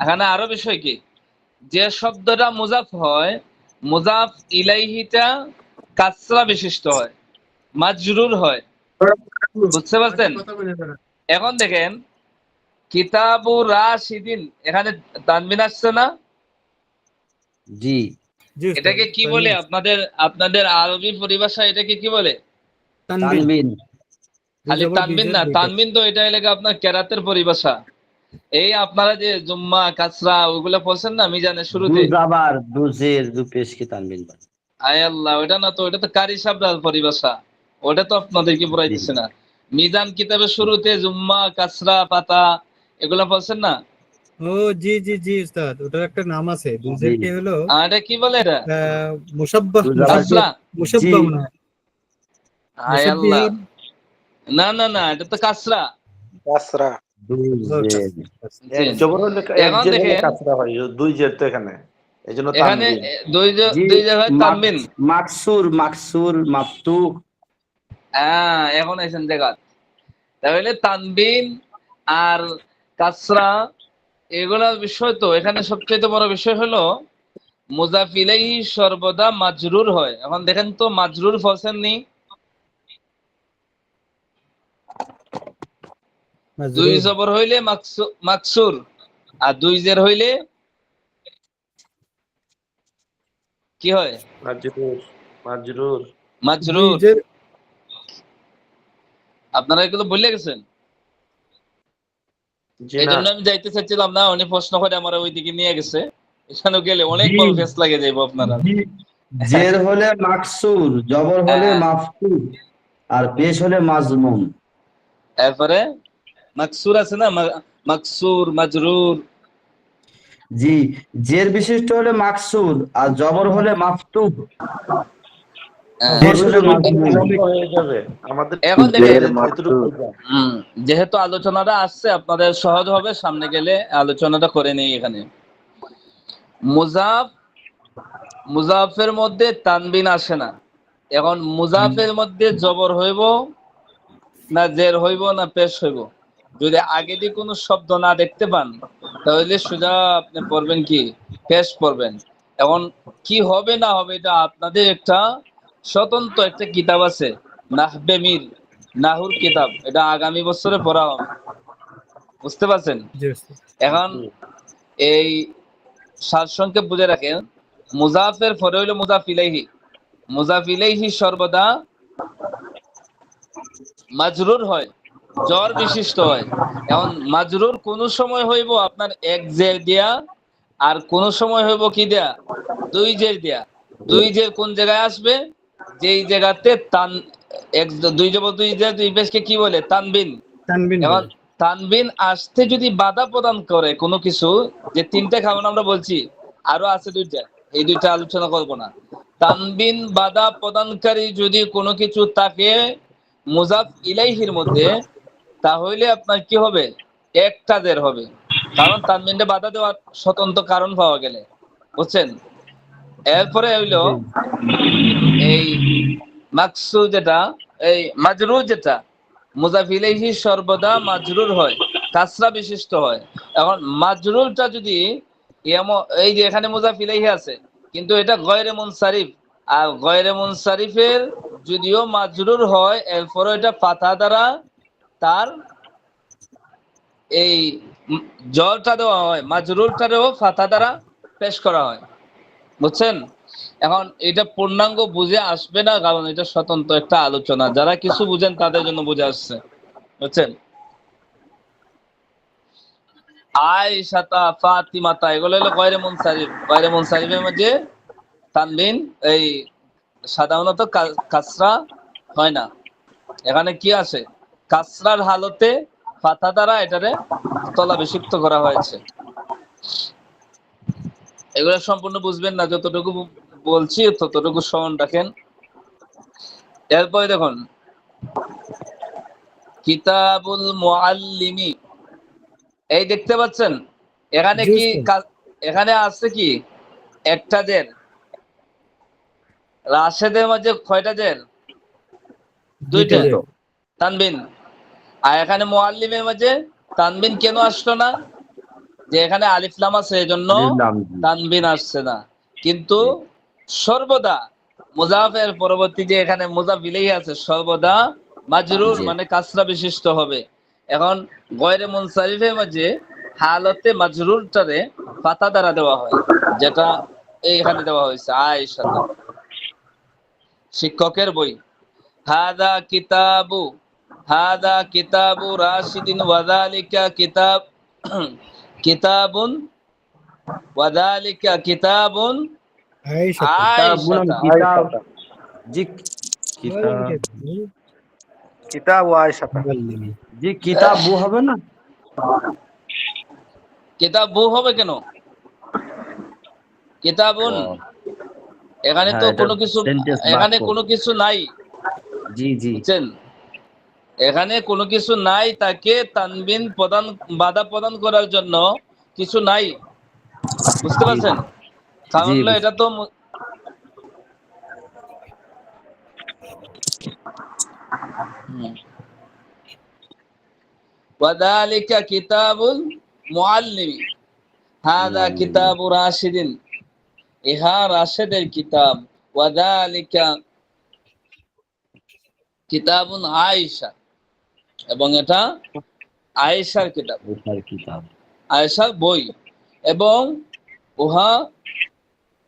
S1: এখানে আরো বিষয় কি, যে শব্দটা মুজাফ হয়, মুজাফ ইলাইহিটা কাসরা বিশিষ্ট হয়, মাজরুর হয়। বুঝতে পারছেন? এখন দেখেন, কিতাবু রাশিদিন, এখানে তানবিন আসছে না?
S5: জি
S3: জি উস্তাদ,
S1: এটাকে কি বলে আপনাদের আরবি পরিভাষা, এটাকে কি বলে?
S3: তানবিন।
S5: তানবিন
S1: খালি তানবিন না, তানবিন তো এটা এলাকা আপনার কেরাতের পরিভাষা। এই আপনারা যে জুম্মা কাসরা ওইগুলা পড়ছেন না মিজানের
S5: দু
S1: শুরুতে,
S5: জাবার দু জের দু পেশ কি তানবিন বলে।
S1: আয় আল্লাহ, ওটা না তো, ওটা তো কারি সাবরার পরিভাষা, ওটা তো আপনাদেরকে পড়াইতেছে না। মিজান কিতাবের শুরুতে জুম্মা কাসরা পাতা এগুলা পড়ছেন না?
S3: ও জি জি জি উস্তাদ, ওটার একটা নাম আছে, দুজের কি হলো
S1: এটা কি বলে? এটা
S3: মুসাব্বাহ,
S5: দু জাবার
S1: কাসরা।
S3: মুসাব্বাহ মনে হয়।
S1: আয় আল্লাহ, না না না, এটা তো কাসরা।
S8: কাসরা।
S5: দু জের
S1: জি।
S8: জবর হলে এক
S1: এখন
S8: জের হলে
S1: দেখেন,
S8: কাসরা হয়, দুই জের তো এখানে, এজন্য
S1: এখানে
S8: তানবিন।
S1: দুই জায়গায় তানবিন।
S5: মাকসুর মাকসুর মাফতু
S1: এখন আইছেন দেখা, তাহলে তানবিন আর কাসরা এগুলা বিষয় তো, এখানে সবচেয়ে বড় বিষয় হলো মুজাফ ইলাইহি সর্বদা মাজরুর হয়। এখন দেখেন তো, মাজরুর ফসেন নি, দুই জবর হইলে মাকসুর, আর দুই জের হইলে কি হয়?
S8: মাজরুর, মাজরুর।
S1: মাজরুর।
S3: দুইজের
S1: আপনারা এগুলো ভুলে গেছেন?
S8: জি
S1: এই
S8: না,
S1: জন্য আমি যাইতে চাচ্ছিলাম না, উনি প্রশ্ন করে আমার ওইদিকে নিয়ে গেছে, এখানে গেলে অনেক বড় ফেস লাগে যাইবো আপনারা।
S5: জের হলে মাকসুর, জবর হলে
S1: হ্যাঁ।
S5: মাফতু, আর পেশ হলে মাজমুম।
S1: এরপরে মাকসুর আছে না, মাকসুর, মাজরুর।
S5: জি, জের বিশিষ্ট হলে মাকসুর, আর জবর হলে মাফতু, পেশ হলে মাজমুম।
S8: হয়ে যাবে আমাদের।
S1: এখন দেখেন,
S8: এতটুকু বুঝলাম।
S1: যেহেতু আলোচনাটা আসছে আপনাদের সহজ হবে, সামনে গেলে আলোচনাটা করে নেই। এখানে মুজাফের মধ্যে তানবিন আসে না। এখন মুজাফের মধ্যে জবর হইব না জের হইব না পেশ হইব, যদি আগে দিয়ে কোনো শব্দ না দেখতে পান, তাহলে সোজা আপনি পড়বেন কি, পেশ পড়বেন। এখন কি হবে না হবে, এটা আপনাদের একটা স্বতন্ত্র একটা কিতাব আছে, নাহবে মির, নাহুর কিতাব, এটা আগামী বছরে পড়া হবে। বুঝতে পারছেন?
S3: জি উস্তাদ।
S1: এখন এই সারসংক্ষেপ বুঝে রাখেন, মুজাফের পরে হইল মুজাফ ইলাইহি। মুজাফ ইলাইহি সর্বদা মাজরুর হয়, জ্বর বিশিষ্ট হয়। এখন মাজরুর কোন সময় হইব আপনার এক জের দিয়া, আর কোন সময় হইব কি দেয়া, দুই জের দেয়া। দুই জের কোন জায়গায় আসবে? যেই জায়গাতে তান, এক দুই জবর দুই জের দুই পেশকে কি বলে? তানবিন।
S3: তানবিন
S1: এখন তানবিন আসতে যদি বাধা প্রদান করে কোনো কিছু, যে তিনটা কারণ আমরা বলছি, আরো আছে দুইটা, এই দুইটা আলোচনা করব না। তানবিন বাধা প্রদানকারী যদি কোনো কিছু থাকে মুজাফ ইলাইহির মধ্যে, তাহলে আপনার কি হবে? একটা জের হবে, কারণ তানবিনটা বাধা দেওয়ার স্বতন্ত্র কারণ পাওয়া গেলে, বুঝছেন? এরপরে হইলো এই মাকসুদ, যেটা এই মাজরুর, যেটা মুজাফ ইলাইহি সর্বদা মাজরুর হয়, কাসরা বিশিষ্ট হয়। এখন মাজরুরটা যদি এই যে এখানে মুজাফ ইলাইহি আছে, কিন্তু এটা গয়রে মুনসারিফ, আর গয়রে মুনসারিফের যদিও মাজরুর হয়, এরপরে এটা ফাথা দ্বারা তার এই জলটা দেওয়া হয়, মাজরুরটারেও ফাথা দ্বারা পেশ করা হয়, বুঝছেন? এখন এটা পূর্ণাঙ্গ বুঝে আসবে না, কারণ এটা স্বতন্ত্র একটা আলোচনা, যারা কিছু বুঝেন তাদের জন্য বুঝে আসছে, বুঝছেন? আয়েশাতা, ফাতিমাতা, এগুলো হলো গয়রে মুনসারিফ। গয়রে মুনসারিফের মধ্যে তানবিন এই সাধারণত কাসরা হয় না, এখানে কি আছে? কাসরার হালতে ফাথা দ্বারা এটারে স্থলাভিষিক্ত করা হয়েছে। এগুলো সম্পূর্ণ বুঝবেন না, যতটুকু বলছি ততটুকু স্মরণ রাখেন। এরপরে দেখুন কিতাবুল মুআল্লিমি, এই দেখতে পাচ্ছেন এখানে কি এখানে আছে কি? একটা জের। রাশেদের মাঝে কয়টা জের? দুইটা তানবিন। আর এখানে মুআল্লিমের মাঝে তানবিন কেন আসলো না? যে এখানে আলিফ লাম আছে, এজন্য তানবিন আসছে না। কিন্তু সর্বদা মুজাফের পরবর্তী যে এখানে মুজাফ ইলাইহি আছে, সর্বদা মাজরুর মানে কাসরা বিশিষ্ট হবে। এখন গয়রে মুনসারিফের মাঝে হালতে মাজরুরটারে ফাথা দ্বারা দেওয়া হয়, যেটা এইখানে দেওয়া হয়েছে আয়েশা। শিক্ষকের বই, হাদা কিতাবু রাশিদিন ওয়াযালিকা কিতাবুন ওয়াযালিকা কিতাবুন
S5: কিতাবু হবে না?
S1: কিতাবু হবে কেন? কিতাবুন, এখানে তো কোনো কিছু, এখানে কোনো কিছু নাই। বুঝছেন? এখানে কোনো কিছু নাই, তাকে তানবিন প্রদান বাধা প্রদান করার জন্য কিছু নাই, বুঝতে পারছেন? কারণ হলো এটা তো ওয়াযালিকা কিতাবুল মুআল্লিমি, হাযা কিতাবু রাশিদিন, ইহা রাশেদের কিতাব। ওয়াযালিকা কিতাবুন আয়েশা, এবং এটা আয়েশার কিতাব, আয়েশার বই, এবং উহা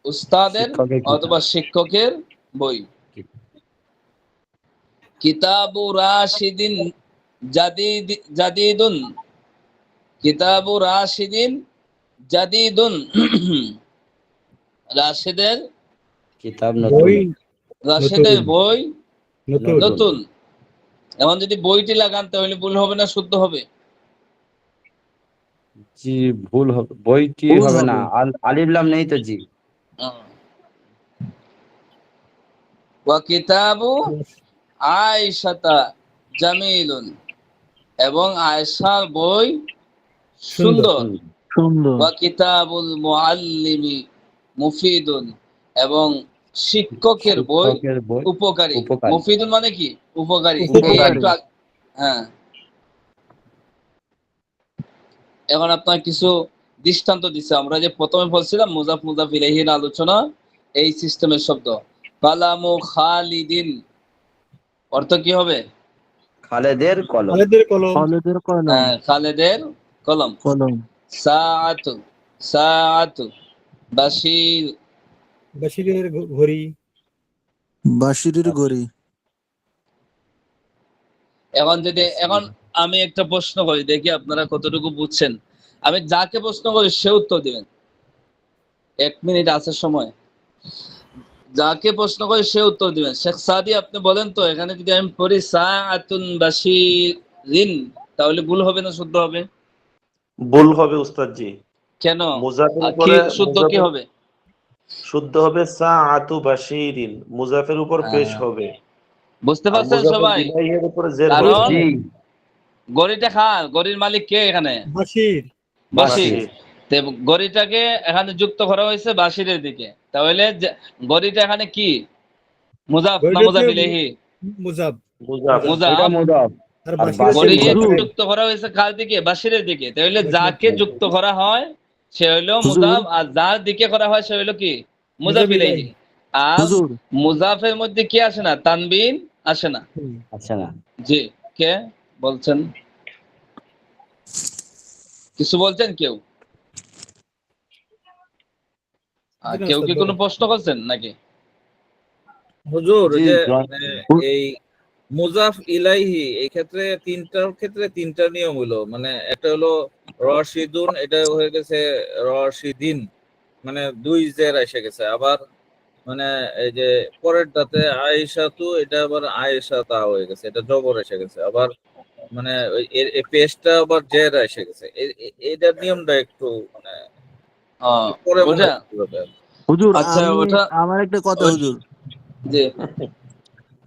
S1: উস্তাদের অথবা শিক্ষকের বই। কিতাবু রাশিদিন জাদিদুন, কিতাবু রাশিদিন জাদিদুন, রাশেদের
S5: কিতাব
S3: বই,
S1: রাশেদের বই নতুন। এখন যদি বইটি লাগান তাহলে ভুল হবে না শুদ্ধ হবে?
S5: জি ভুল হবে, বইটি হবে না, আলিফ লাম নেই তো। জি।
S1: ওয়া কিতাবু আয়েশাতা জামিলুন, এবং আয়েশার বই সুন্দর। ওয়া কিতাবুল মুআল্লিমি মুফিদুন, এবং শিক্ষকের বই উপকারী। মুফিদুন মানে কি? উপকারী। হ্যাঁ, এখন আপনার কিছু দৃষ্টান্ত দিচ্ছে। আমরা যে প্রথমে বলছিলাম মুজাফ ইলাইহির আলোচনা, এই সিস্টেমের শব্দ। কালামু খালিদিন, অর্থ কি হবে?
S5: খালেদের কলম।
S1: হ্যাঁ, খালেদের কলম। সাআতু
S3: বাশিরের ঘড়ি।
S1: এখন আমি একটা প্রশ্ন করি, দেখি আপনারা কতটুকু বুঝছেন। আমি যাকে প্রশ্ন করি সে উত্তর দিবেন। 1 মিনিট আছে সময়। যাকে প্রশ্ন করি সে উত্তর দিবেন। শেখ সাদি, আপনি বলেন তো, এখানে যদি আমি পড়ি সাআতুন বাশিরিন, তাহলে ভুল হবে না শুদ্ধ হবে?
S11: ভুল হবে উস্তাদজি।
S1: কেন?
S11: মুজাফের
S1: কি
S11: উপরে
S1: শুদ্ধ কি হবে?
S11: শুদ্ধ হবে সাআতু বাশিরিন, মুজাফের উপর পেশ হবে।
S1: বুঝতে
S11: আর
S1: পারছেন
S11: মুজাফের
S1: সবাই?
S11: ইলাইহির উপরে জের
S1: কারণ
S11: হবে।
S1: গড়িটা খান, গড়ির মালিক কে এখানে?
S3: বাশির।
S1: বাশির। তে গড়িটাকে এখানে যুক্ত করা হয়েছে বাশিরের দিকে, তাহলে গড়িটা এখানে কি? মুজাফ না মুজাফ ইলাইহি?
S3: মুজাব।
S1: মুজাফ।
S3: আর
S11: আর
S3: বাশিরের
S1: গড়ি
S3: দিকে ফাইল।
S1: যুক্ত করা হয়েছে কার দিকে? বাশিরের দিকে। তাহলে যাকে যুক্ত করা হয় সে হইলো মুজাফ, আর যার দিকে করা হয় সে হইলো কি? মুজাফ ইলাইহি। আর
S9: হুজুর
S1: মুজাফের মধ্যে কি আসে না? তানবিন আসে না।
S5: আচ্ছা না,
S1: জি, কে বলছেন? কিছু বলছেন কেউ? কেউ কি কোনো প্রশ্ন করছেন নাকি?
S10: হুজুর
S5: জি,
S10: যে
S5: জন-
S10: মানে এই মুজাফ ইলাইহি এই ক্ষেত্রে তিনটা নিয়ম হলো, মানে একটা হলো রশিদুন, এটা হয়ে গেছে রশিদিন, মানে দুই জের এসে গেছে। আবার মানে এই যে পরেরটাতে আয়েশাতু, এটা আবার আয়েশাতা হয়ে গেছে, এটা জবর এসে গেছে। আবার মানে এই পেশটা আবার জের এসে গেছে। এটার নিয়মটা একটু মানে পরে মনে
S1: ওটা
S10: রাখতে হবে।
S9: হুজুর
S1: আচ্ছা,
S9: আমি
S1: ওটা
S9: আমার একটা কথা হুজুর,
S1: জি।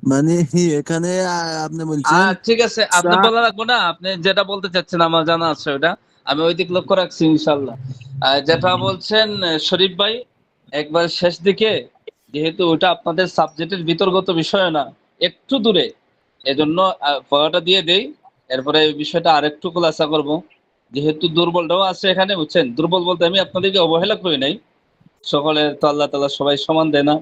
S9: মানে এখানে আপনি বলছেন
S1: ঠিক আছে, আপনি বলা রাখবো না, আপনি যেটা বলতে চাচ্ছেন আমার জানা আছে ওটা, আমি ওই দিক লক্ষ্য রাখছি ইনশাল্লাহ। যেটা বলছেন শরীফ ভাই একবার শেষ দিকে, যেহেতু ওটা আপনাদের সাবজেক্টের বিতর্গত বিষয় না, একটু দূরে, এজন্য পড়াটা দিয়ে দেই, এরপরে এই বিষয়টা আরেকটু খোলাসা করব। যেহেতু দুর্বলটাও আছে এখানে, বুঝছেন, দুর্বল বলতে আমি আপনাদেরকে অবহেলা করি নাই, সকলের তো আল্লাহ তাআলা সবাই সমান দেয় না,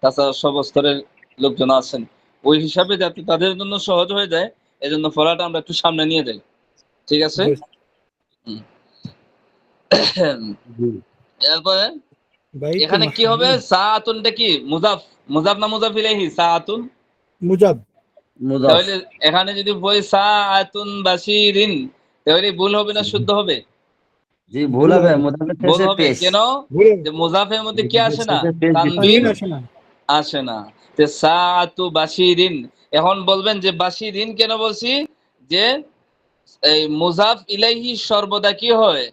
S1: তাছাড়া সব স্তরের লোকজন আছেন, ওই হিসাবে যাতে তাদের জন্য সহজ হয়ে যায়, এজন্য পড়াটা আমরা একটু সামনে নিয়ে যাই, ঠিক আছে? এরপরে এখানে কি হবে? সাআতুনটা কি মুজাফ? মুজাফ না মুজাফ ইলাইহি? সাআতুন
S3: মুজাব।
S1: তাহলে এখানে যদি বই সাআতুন বাশিরিন, তাহলে ভুল হবে না শুদ্ধ হবে?
S5: জি ভুল হবে, মুজাফের
S1: ভুল
S5: শেষে
S1: হবে।
S5: পেশ।
S1: কেন? যে মুজাফের মধ্যে কি আসে না?
S5: শেষে পেশ দিতে
S1: তানবিন
S5: হবে।
S1: আসে না। তে সাআতু বাশিরিন, এখন বলবেন যে বাশিরিন কেন বলছি? যে এই মুজাফ ইলাইহি সর্বদা কি হয়?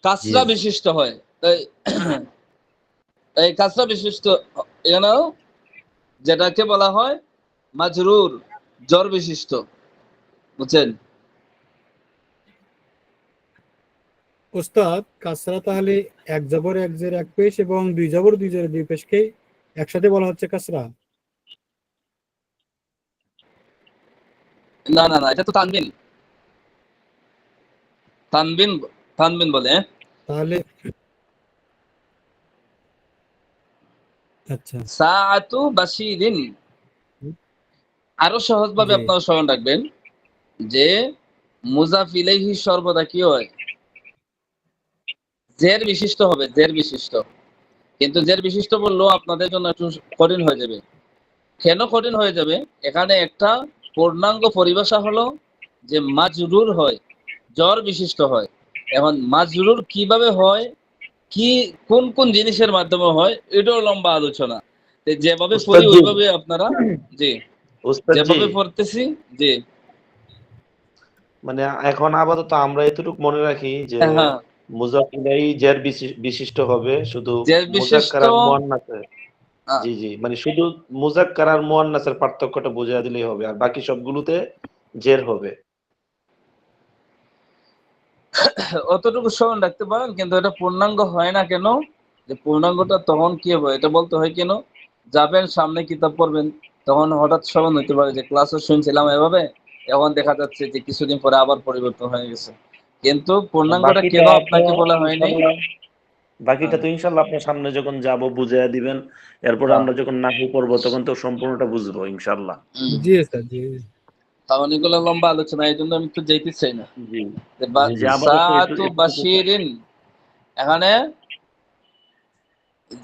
S1: কাসরা বিশিষ্ট হয়। এই কাসরা বিশিষ্ট, যেটাকে বলা হয় মাজরুর, জর বিশিষ্ট, বুঝছেন?
S3: ওস্তাদ কাসরা তাহলে এক জবর এক জের এক পেশ এবং দুই জবর দুই জের দুই পেশকে একসাথে বলা হচ্ছে কাসরা?
S1: না না না, এটা তো তানবিন, তানবিন তানবিন বলে।
S3: তাহলে আচ্ছা,
S1: সাআতু বাশিরিন আরো সহজভাবে আপনারা স্মরণ রাখবেন যে মুজাফ ইলাইহি সর্বদা কি হয়? জের বিশিষ্ট হবে, জের বিশিষ্ট। কিন্তু জের বিশিষ্ট বললেও আপনাদের জন্য একটু কঠিন হয়ে যাবে। কেন কঠিন হয়ে যাবে? এখানে একটা পূর্ণাঙ্গ পরিভাষা হলো যে মাজরুর হয়, জর বিশিষ্ট হয়। এখন মাজরুর কিভাবে হয়, কি কোন কোন জিনিসের মাধ্যমে হয়, এটাও লম্বা আলোচনা। যেভাবে পড়ি ওইভাবে আপনারা, জি যেভাবে পড়তেছি, জি
S11: মানে এখন আপাতত আমরা এতটুকু মনে রাখি যে
S1: হ্যাঁ,
S11: মুজাফ ইলাইহি জের বিশিষ্ট হবে, শুধু
S1: জের বিশিষ্ট,
S11: মুজাক্কার আর মুয়ান্নাসের, জি জি, মানে শুধু মুজাক্কার আর মুয়ান্নাসের পার্থক্যটা বোঝা দিলেই হবে, আর বাকি সবগুলোতে জের হবে।
S1: অতটুকু স্মরণ রাখতে পারেন, কিন্তু এটা পূর্ণাঙ্গ হয় না কেন? যে পূর্ণাঙ্গটা তখন কি হবে এটা বলতে হয় কেন? যাবেন সামনে কিতাব পড়বেন, তখন হঠাৎ স্মরণ হতে পারে যে ক্লাসও শুনছিলাম এভাবে, এখন দেখা যাচ্ছে যে কিছুদিন পরে আবার পরিবর্তন হয়ে গেছে, কিন্তু পূর্ণাঙ্গটা কেন আপনাকে বলা হয়নি?
S11: বাকিটা তো ইনশাআল্লাহ আপনার সামনে যখন যাব বুঝাইয়া দিবেন, এরপর আমরা যখন নাহু পড়ব তখন তো সম্পূর্ণটা বুঝবো ইনশাআল্লাহ।
S3: জি স্যার, জি।
S1: কারণ এগুলো লম্বা আলোচনা, এই জন্য আমি একটু যেতে চাই না।
S11: জি
S1: সাআতু বাশিরিন, এখানে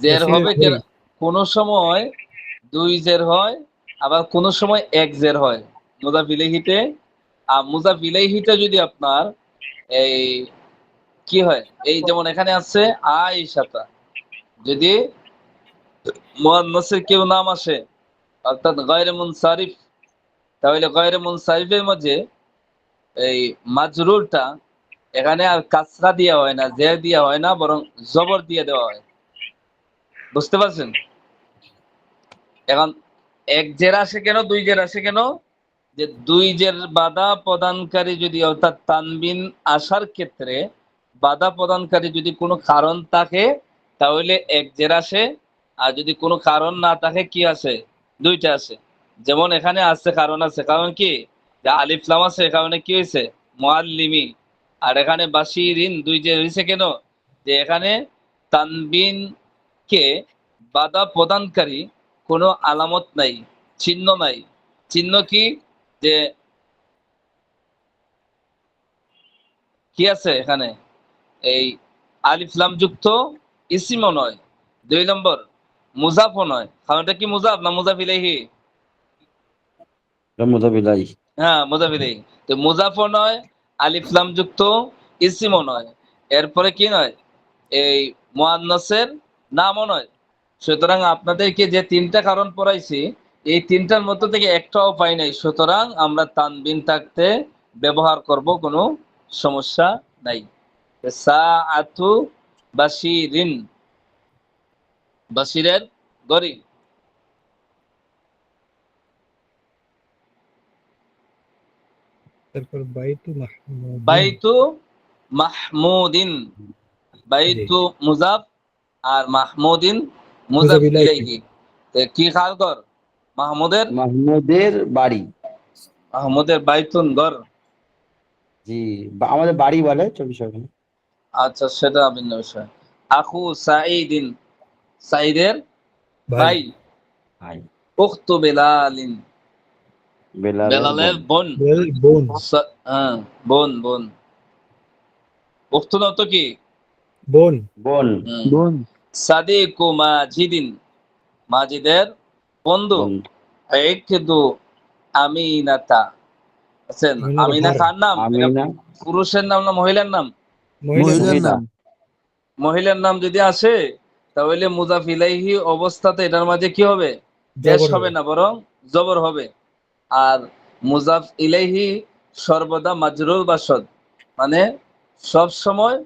S1: জের হবে কোন সময় দুই জের হয়, আবার কোন সময় এক জের হয় মুজাফ ইলাইহিতে। আর মুজাফ ইলাইহিতে যদি আপনার এই কি হয়, এই যেমন এখানে আছে আয়েশাতা, যদি মুয়ান্নাসের কেউ নাম আসে অর্থাৎ গায়রে মুনসারিফ, তাহলে গায়রে মুনসারিফের মাঝে এই মাজরুরটা এখানে আর কাসরা দেওয়া হয় না, জের দেওয়া হয় না, বরং জবর দিয়ে দেওয়া হয়। বুঝতে পারছেন? এখন এক জের আসে কেন, দুই জের আসে কেন? যে দুই জের বাধা প্রদানকারী যদি, অর্থাৎ তানবিন আসার ক্ষেত্রে বাধা প্রদানকারী যদি কোনো কারণ থাকে তাহলে এক জের আসে, আর যদি কোনো কারণ না থাকে কি আসে? দুইটা আসে। যেমন এখানে আছে, কারণ আছে। কারণ কি? যে আলিফ লাম আছে, এ কারণে কি হয়েছে? মুআল্লিমি। আর এখানে বাশিরিন দুই জের হয়েছে কেন? যে এখানে তানবিন কে বাধা প্রদানকারী কোনো আলামত নাই, চিহ্ন নাই। চিহ্ন কি? যে কি আছে এখানে? এই আলিফ লাম যুক্ত ইসিমও নয়, 2 নম্বর মুজাফও নয়। কারণটা কি? মুজাফ না মুজাফ ইলাইহি?
S5: মুজাফ ইলাইহি।
S1: হ্যাঁ, মুজাফ ইলাইহি। তো মুজাফও নয়, আলিফ লাম যুক্ত ইসিমও নয়, এরপরে কি নয়? এই মুআন্নাসের নামও নয়। সুতরাং আপনাদেরকে যে 3টা কারণ পড়াইছি, এই 3টার মধ্য থেকে একটাও পাই নাই। সুতরাং আমরা তানবিন থাকতে ব্যবহার করব, কোনো সমস্যা নাই। সাআতু বাশিরিন, বাশিরের গরি।
S3: তারপর বাইতু মাহমুদিন।
S1: বাইতু মাহমুদিন, বাইতু মুজাফ আর মাহমুদিন মুজাফ
S3: মুজাফ ইলাইহি।
S1: ইলাইহি। তো কি খেয়াল কর?
S5: মাহমুদের বাড়ি।
S1: মাহমুদের বাইতুন ঘর।
S5: জি, আমাদের বাড়ি বলে 24 ঘন্টা।
S1: আচ্ছা, সেটা ভিন্ন বিষয়। আখু সাঈদিন, সাঈদের ভাই।
S5: ভাই।
S1: উখতু বেলালিন, বেলালের বোন।
S3: বোন।
S1: হ্যাঁ, বোন বোন। উখতু না তো কি?
S5: বোন। বোন।
S9: বোন।
S1: সাদিকু মাজিদিন, মাজিদের বন্ধু। ইকদু আমিনাতা, আছেন। আমিনা কার নাম?
S5: আমিনা
S1: পুরুষের নাম না মহিলার নাম?
S9: মহিলার নাম।
S1: মহিলার নাম যদি আসে তাহলে মুজাফ ইলাইহি অবস্থাতে এটার মাঝে কি হবে? পেশ হবে না, বরং জবর হবে। আর মুজাফ ইলাইহি সর্বদা মাজরুর বা সদ, মানে সব সময়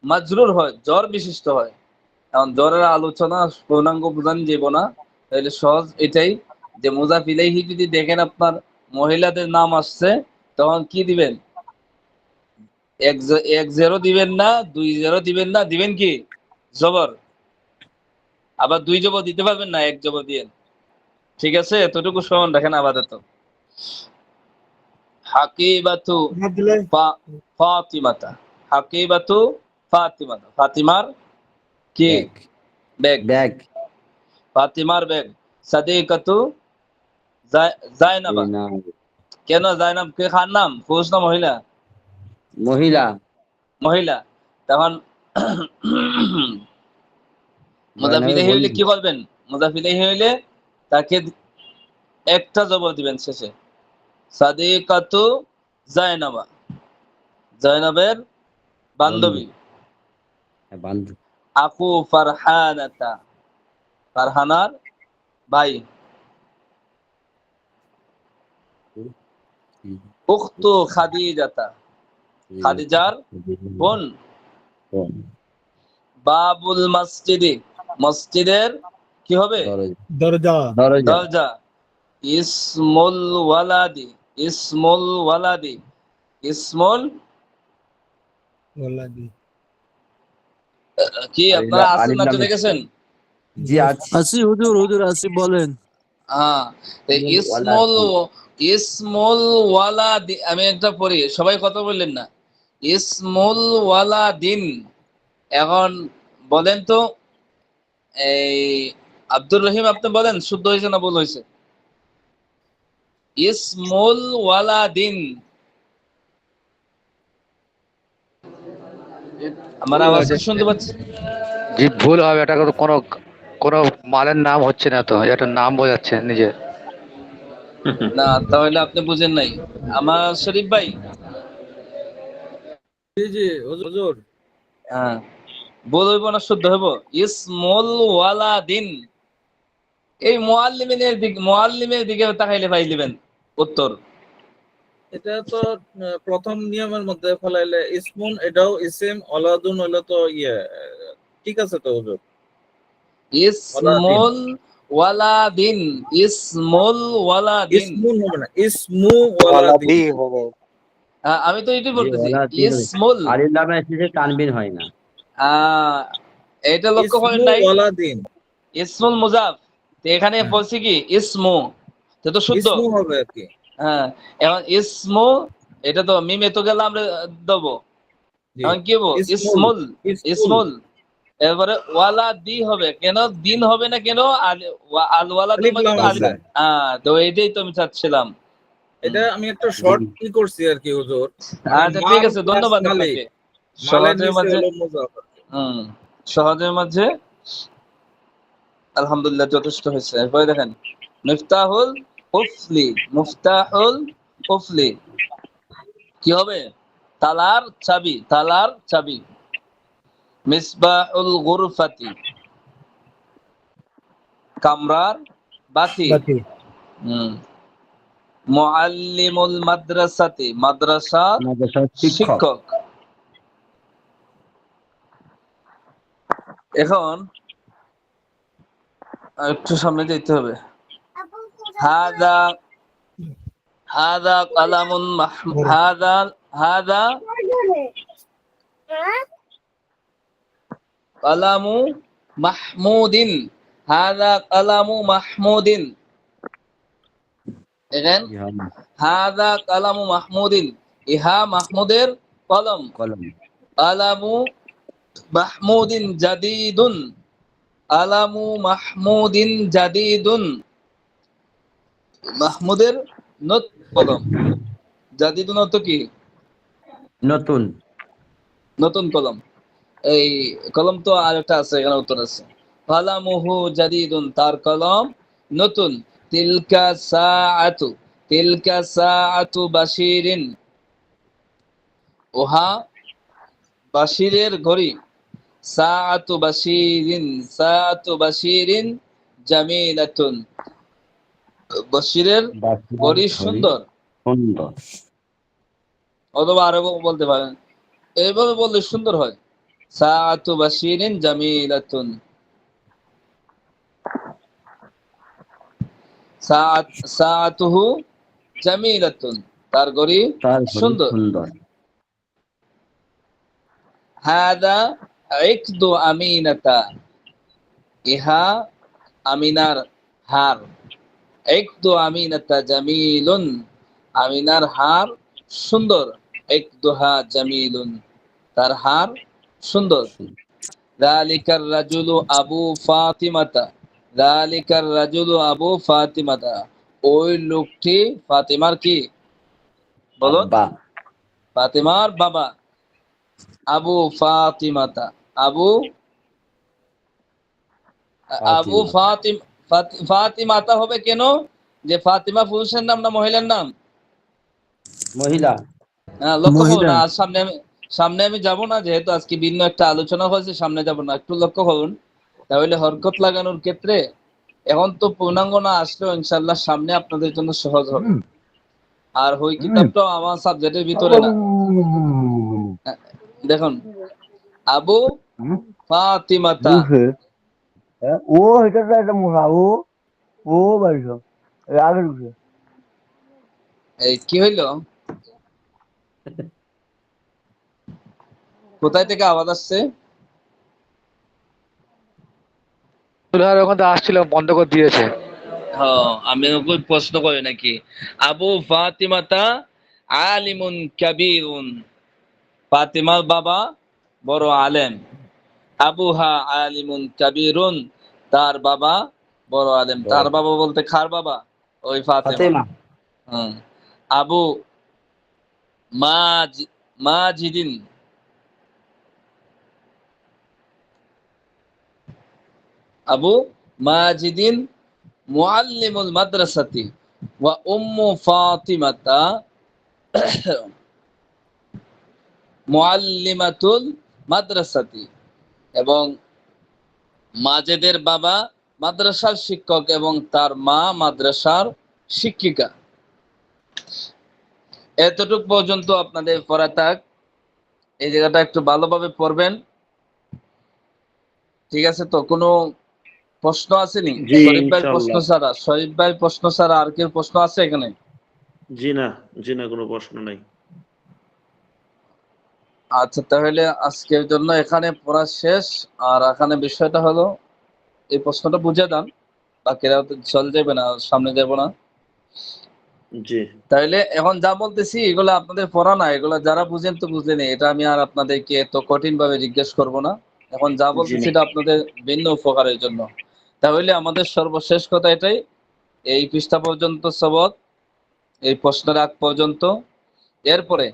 S1: মাজরুর হয়, জ্বর বিশিষ্ট হয়। এখন জ্বরের আলোচনা পূর্ণাঙ্গ বোঝানো যাব না, তাহলে সহজ এটাই যে মুজাফ ইলাইহি যদি দেখেন আপনার মহিলাদের নাম আসছে, তখন কি দিবেন? এক জেরো দিবেন না, 2 জেরো দিবেন না, দিবেন কি? জবর। আবার 2 জবর দিতে পারবেন না, 1 জবর দিয়েন। ঠিক আছে? এতটুকু স্মরণ রাখেন আপাতত। হাকিবাতু ফাতিমাতা, হাকিবাতু ফাতিমাতা, ফাতিমার কি? ব্যাগ।
S5: ব্যাগ।
S1: ফাতিমার ব্যাগ। সাদিকাতু জায়নাবা। কেন জায়নাব কে খান নাম? পুরুষ না মহিলা?
S5: মহিলা।
S1: মহিলা। তখন মুজাফ ইলাইহি হইলে কি করবেন? মুজাফ ইলাইহি হইলে তাকে একটা জবর দিবেন শেষে। সাদিকাতু জায়নাবা, জায়নাবের বান্ধবী। আকু ফারহানাতা, ফারহানার ভাই। উখতু খাদিজাতা, খাদিজার বোন। বাবুল মসজিদে, মসজিদের কি হবে?
S3: দরজা।
S1: দরজা। ইসমুল ওয়ালাদি, ইসমুল ওয়ালাদি, ইসমুল
S3: ওয়ালাদি।
S1: কি আপনারা আছেন না চলে গেছেন?
S5: জি আছি।
S9: আসি হুজুর, হুজুর আসি, বলেন।
S1: হ্যাঁ, ইসমুল, ইসমুল ওয়ালাদি। আমি একটা পড়ি, সবাই কথা বললেন না। ইসমুল ওয়ালাদিন। এখন বলেন তো, এই আব্দুর রহিম আপনি বলেন, শুদ্ধ হয়েছে না ভুল হয়েছে? ইসমুল ওয়ালাদিন। আমার আওয়াজ কি শুনতে পাচ্ছি?
S7: জি ভুল হবে, এটা কোনো কোনো মালের নাম হচ্ছে না, তো এটা নাম বোঝাচ্ছে নিজে।
S1: না, তাহলে আপনি বুঝেন নাই। আমার শরীফ ভাই,
S10: জি জি হুজুর।
S1: হ্যাঁ, ভুল হইব না শুদ্ধ হইব? ইসমুল ওয়ালাদিন। এই মুআল্লিমের দিকে তাকাইলে পাই দিবেন উত্তর।
S10: এটা তো প্রথম নিয়মের মধ্যে ফলাইলে ইসমুন, এটাও ইসিম, ওলাদুন হলো তো ঠিক আছে তো হুজুর?
S1: ইসমুল ওয়ালাদিন, ইসমুল ওয়ালাদিন।
S10: ইসমুন হবে না, ইসমু ওয়ালাদিন।
S1: আমি তো এটাই
S5: জি,
S1: বলতেছি,
S5: ওয়ালাদিন হবে।
S1: ইসমুল।
S5: আলিফ লামে শেষে তানবিন হয় না।
S1: এটা লক্ষ্য করেন
S10: ইসমু
S1: নাই?
S10: ওয়ালাদিন,
S1: ইসমুল মুজাফ, তো এখানে
S10: হ্যাঁ।
S1: বলছি কি ইসমু, এটা তো শুদ্ধ।
S10: ইসমু হবে আর কি।
S1: হ্যাঁ, এখন ইসমু, এটা তো মিমে তো গেলে আমরা দেবো,
S10: জি,
S1: এখন কি বলবো?
S10: ইসমুল,
S1: ইসমুল,
S10: ইসমুল।
S1: ইসমুল। এরপরে ওয়ালা দি হবে কেন? দিন হবে না কেন? আল ওয়ালাদের
S10: আলিফ
S1: মধ্যে
S10: লাম
S1: তো আলিফ।
S10: আছে।
S1: তো এইটাই তো আমি চাচ্ছিলাম।
S10: এটা আমি একটা শর্ট কি করছি আর কি হুজুর, মানে
S1: আচ্ছা ঠিক
S10: মাল
S1: আছে,
S10: প্লাস
S1: ধন্যবাদ
S10: মালিক,
S1: আপনাকে।
S10: মালের
S1: সহজের
S10: নিচে
S1: মাঝে,
S10: হলো মুজাফ।
S1: সহজের মাঝে আলহামদুলিল্লাহ যথেষ্ট হয়েছে। এরপরে দেখেন মিফতাহুল কুফলি, মুফতাহুল কুফলি কি হবে? তালার চাবি, তালার চাবি। মিসবাহুল গুরফাতি, কামরার বাতি।
S3: বাতি।
S1: মুআল্লিমুল মাদ্রাসাতি, মাদ্রাসার
S5: মাদ্রাসার শিক্ষক।
S1: শিক্ষক। এখন একটু সামনে যেতে হবে। হাদা, হাদা কালামুন হাদা, হাদা কালামু মাহমুদিন, হাদা কালামু মাহমুদিন। দেখেন, হাদা কালামু মাহমুদিন, ইহা মাহমুদের কলম।
S5: কলম।
S1: কালামু মাহমুদিন জাদিদুন, কালামু মাহমুদিন জাদিদুন, মাহমুদের কলম। জাদিদুন অর্থ কি?
S5: নতুন।
S1: নতুন কলম। এই কলম তো আর একটা আছে, এখানে উত্তর আছে। কালামুহু জাদিদুন, তার কলম নতুন। তিলকা সাআতু, তিলকা সাআতু বাশিরিন, ওহা বাশিরের ঘড়ি। সাআতু বাশিরিন, সাআতু বাশিরিন জামিলাতুন, বাশিরের ঘড়ি সুন্দর।
S5: সুন্দর।
S1: অথবা আরো বলতে পারেন, এইভাবে বললে সুন্দর হয়। সাআতু বাশিরিন জামিলাতুন, সাআতুহু জামিলাতুন, তার ঘড়ি
S5: তার ঘড়ি
S1: সুন্দর।
S5: সুন্দর।
S1: হাদা ইকদু আমিনাতা, ইহা আমিনার হার। ইকদু আমিনাতা জামিলুন, আমিনার হার সুন্দর। ইকদুহা জামিলুন, তার হার সুন্দর। যালিকার রাজুলু আবু ফাতিমাতা, যালিকার রাজুলু আবু ফাতিমাতা, ওই লোকটি ফাতিমার কি? বলুন।
S5: বাবা।
S1: ফাতিমার বাবা। আবু ফাতিমাতা, আবু, আবু ফাতিম, ফাতিমাতা হবে কেন? যে ফাতিমা পুরুষের নাম না মহিলার নাম?
S5: মহিলা।
S1: লক্ষ্য করুন।
S9: মহিলা।
S1: আর সামনে আমি যাব না, যেহেতু আজকে ভিন্ন একটা আলোচনা হয়েছে, সামনে যাব না। একটু লক্ষ্য করুন, তাহলে হরকত লাগানোর ক্ষেত্রে এখন তো পূর্ণাঙ্গ না আসলেও ইনশাআল্লাহ সামনে আপনাদের জন্য সহজ হবে। আর ওই কিতাবটাও আমার সাবজেক্টের ভিতরে না। দেখুন, আবু ফাতিমাতা,
S6: ও এটা তো একটা মোড়া, ও বাড়িছ আগে ঢুকছে।
S1: এই কি হইল? কোথায় থেকে আওয়াজ আসছে?
S12: ওখান থেকে আসছিল, বন্ধ করে দিয়েছে।
S1: আমি ওকে প্রশ্ন করি নাকি? আবু ফাতিমাতা আলিমুন কাবীরুন, ফাতিমার বাবা বড় আলেম। আবুহা আলিমুন কাবীরুন, তার বাবা বড় আলেম। তার বাবা বলতে কার বাবা? ওই ফাতিমা। আবু মাজিদিন, আবু মাজিদিন মুআল্লিমুল মাদ্রাসাতি ওয়া উম্মু ফাতিমাতা মুআল্লিমাতুল মাদ্রাসাতি, এবং মাজেদের বাবা মাদ্রাসার শিক্ষক এবং তার মা মাদ্রাসার শিক্ষিকা। এতটুক পর্যন্ত আপনাদের পড়া থাক। এই জায়গাটা একটু ভালোভাবে পড়বেন, ঠিক আছে? তো কোনো প্রশ্ন আসেনি?
S11: জি
S1: শরীফ ভাইয়ের প্রশ্ন
S11: ইনশাআল্লাহ।
S1: ছাড়া, শরীফ ভাইয়ের প্রশ্ন ছাড়া আর কেউ প্রশ্ন আছে এখানে?
S11: জি না, কোনো প্রশ্ন নাই।
S1: আচ্ছা, তাহলে আজকের জন্য এখানে পড়া শেষ। আর এখানে বিষয়টা হলো, এই প্রশ্নটা বুঝে দেন, বাকিরা তো চলে যাবে না, সামনে যাব না।
S11: জি
S1: তাহলে এখন যা বলতেছি এগুলো আপনাদের পড়া না, এগুলো যারা বুঝেন তো বুঝলেন, এটা আমি আর আপনাদেরকে এত কঠিন ভাবে জিজ্ঞেস করব না। এখন যা
S11: জি
S1: বলতেছি
S11: না।
S1: এটা আপনাদের ভিন্ন উপকারের জন্য। তাহলে আমাদের সর্বশেষ কথা এটাই, এই পৃষ্ঠা পর্যন্ত সবক, এই প্রশ্নের আগ পর্যন্ত। এরপরে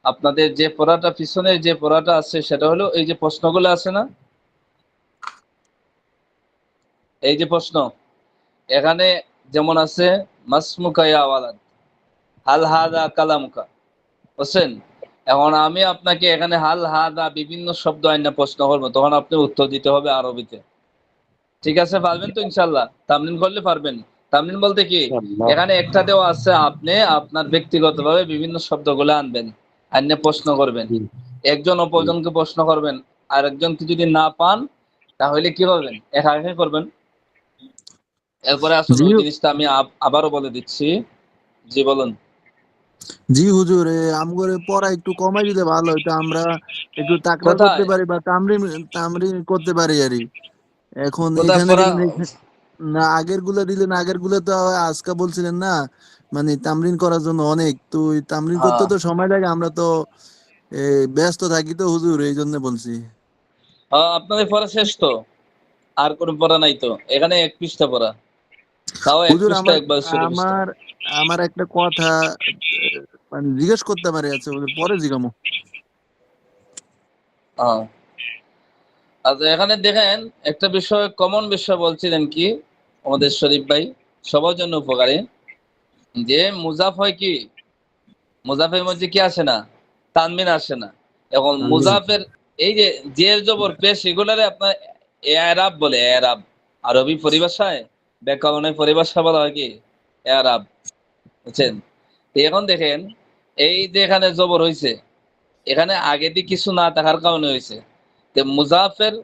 S1: আপনাদের যে পড়াটা, পিছনের যে পড়াটা আছে সেটা হলো এই যে প্রশ্নগুলো আছে না, এই যে প্রশ্ন এখানে যেমন আছে মাসমুকা ইয়া ওয়ালাদ, হাল হাদা কালামুকা, বুঝছেন? এখন আমি আপনাকে এখানে হাল হাদা বিভিন্ন শব্দ আইনা প্রশ্ন করবো, তখন আপনি উত্তর দিতে হবে আরবিতে, ঠিক আছে? পারবেন তো ইনশাল্লাহ? তামরিন করলে পারবেন। তামরিন বলতে কি,
S11: ইনশাআল্লাহ।
S1: এখানে একটা দেওয়া আছে, আপনি আপনার ব্যক্তিগতভাবে বিভিন্ন শব্দগুলো আনবেন, আইনে প্রশ্ন করবেন,
S11: জি
S1: একজন
S11: জি
S1: অপরজনকে প্রশ্ন করবেন। আর একজনকে যদি না পান তাহলে কি করবেন, একা একা করবেন। এরপরে আসুন
S9: জি
S1: ওই জিনিসটা আমি আবারও বলে দিচ্ছি। জি বলুন।
S9: জি হুজুর, আমগরে পড়া একটু কমাই দিলে ভালো হইতো, আমরা একটু তাকরার করতে
S1: কোথায়
S9: পারি বা তামরিন তামরিন করতে পারি আরই। এখন
S1: কোথায়
S9: এখানে
S1: পড়া?
S9: দিলেন না, আগের গুলা দিলেন, আগের গুলা তো আজকা বলছিলেন না, মানে তামরিন করার জন্য অনেক, তো ওই তামরিন করতে
S1: হ্যাঁ
S9: তো সময় লাগে, আমরা তো ব্যস্ত থাকি তো হুজুর, এই জন্য বলছি।
S1: আপনাদের পড়া শেষ তো? আর কোনো পড়া নাই তো? এখানে এক পৃষ্ঠা পড়া, তাও এক
S9: হুজুর
S1: পৃষ্ঠা,
S9: আমার
S1: একবার ছোট পৃষ্ঠা।
S9: আমার আমার একটা কথা মানে জিজ্ঞেস করতে পারি, আছে হুজুর, পরে জিজ্ঞামো।
S1: হ্যাঁ, আচ্ছা এখানে দেখেন একটা বিষয়, কমন বিষয় বলছিলেন কি আমাদের শরীফ ভাই, সবার জন্য উপকারী, যে মুজাফ হয় কি, মুজাফের মধ্যে কি আসে না, তানমিন আসে না। এখন
S9: তানভীর আছে।
S1: মুজাফের এই যে জের জবর পেশ, এগুলারে আপনার এরাব বলে, এরাব। আরবি পরিভাষায়, ব্যাকরণের পরিভাষা বলা হয় কি এরাব, বুঝছেন? তো এখন দেখেন, এই যে এখানে জবর হয়েছে, এখানে আগে দিয়ে কিছু না থাকার কারণে হয়েছে। তো মুজাফের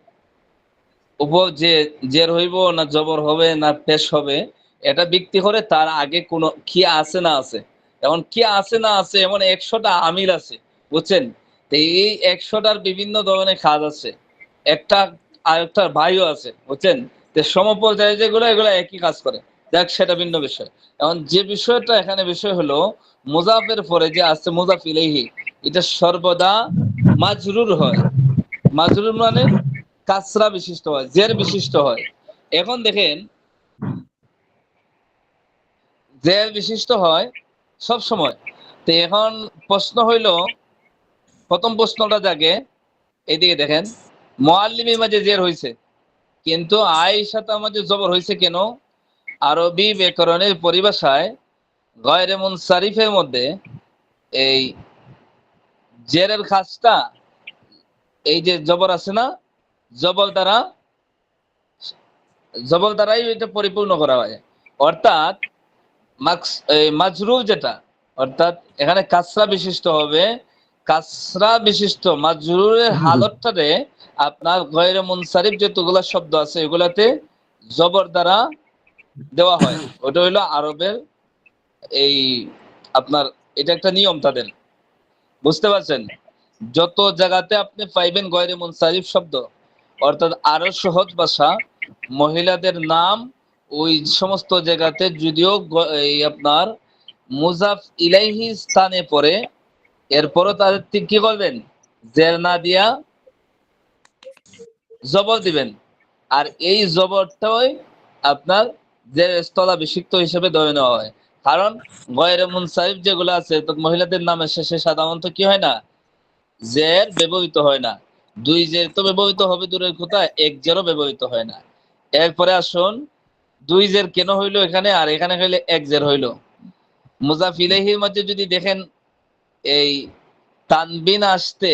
S1: উপর যে জের হইব না জবর হবে না পেশ হবে, এটা ব্যক্তি করে তার আগে কোনো কি আছে না আছে। এখন কি আছে না আছে এমন 100টা আমিল আছে, বুঝছেন? তো এই 100টার বিভিন্ন ধরনের কাজ আছে, একটা আরেকটার ভাইও আছে, বুঝছেন? তো সমপর্যায়ে যেগুলো, এগুলো একই কাজ করে, দেখ সেটা ভিন্ন বিষয়। এখন যে বিষয়টা এখানে বিষয় হলো, মুজাফের পরে যে আছে মুজাফ ইলাইহি, এটা সর্বদা মাজরুর হয়। মাজরুর মানে কাসরা বিশিষ্ট হয়, জের বিশিষ্ট হয়। এখন দেখেন, জের বিশিষ্ট হয় সব সময়। তো এখন প্রশ্ন হইল, প্রথম প্রশ্নটা জাগে, এদিকে দেখেন, মুআল্লিমের মাঝে জের হইছে, কিন্তু আয়েশার মাঝে জবর হইছে কেন? আরবি ব্যাকরণের পরিভাষায় গয়রে মুনসারিফের মধ্যে এই জেরের কাজটা, এই যে জবর আছে না, জবর দ্বারা, জবর দ্বারাই এটা পরিপূর্ণ করা হয়। অর্থাৎ মাজরুর যেটা, অর্থাৎ এখানে কাসরা বিশিষ্ট হবে, কাসরা বিশিষ্ট মাজরুরের হালতটাতে আপনার গয়রে মুনসারিফ যতগুলা শব্দ আছে এগুলাতে জবর দ্বারা দেওয়া হয়। ওটা হইলো আরবের এই আপনার, এটা একটা নিয়ম তাদের, বুঝতে পারছেন? যত জায়গাতে আপনি পাইবেন গয়রে মুনসারিফ শব্দ, অর্থাৎ আরো সহজ ভাষা, মহিলাদের নাম, ওই সমস্ত জায়গাতে যদিও এই আপনার মুজাফ ইলাইহি স্থানে পড়ে, এরপরও তাদের কি করবেন, জের না দিয়া জবর দিবেন। আর এই জবরটাই আপনার জের স্থলাভিষিক্ত হিসেবে ধরে নেওয়া হয়। কারণ গয়রে মুনসারিফ যেগুলো আছে, তো মহিলাদের নামের শেষে সাধারণত কি হয় না, জের ব্যবহৃত হয় না। দুই জের তো ব্যবহৃত হবে দূরের কথা, এক জেরও ব্যবহৃত হয় না। এরপরে আসুন, দুই জের কেন হইলো এখানে, আর এখানে হইলে এক জের হইলো। মুজাফ ইলাইহির মধ্যে যদি দেখেন এই তানবিন আসতে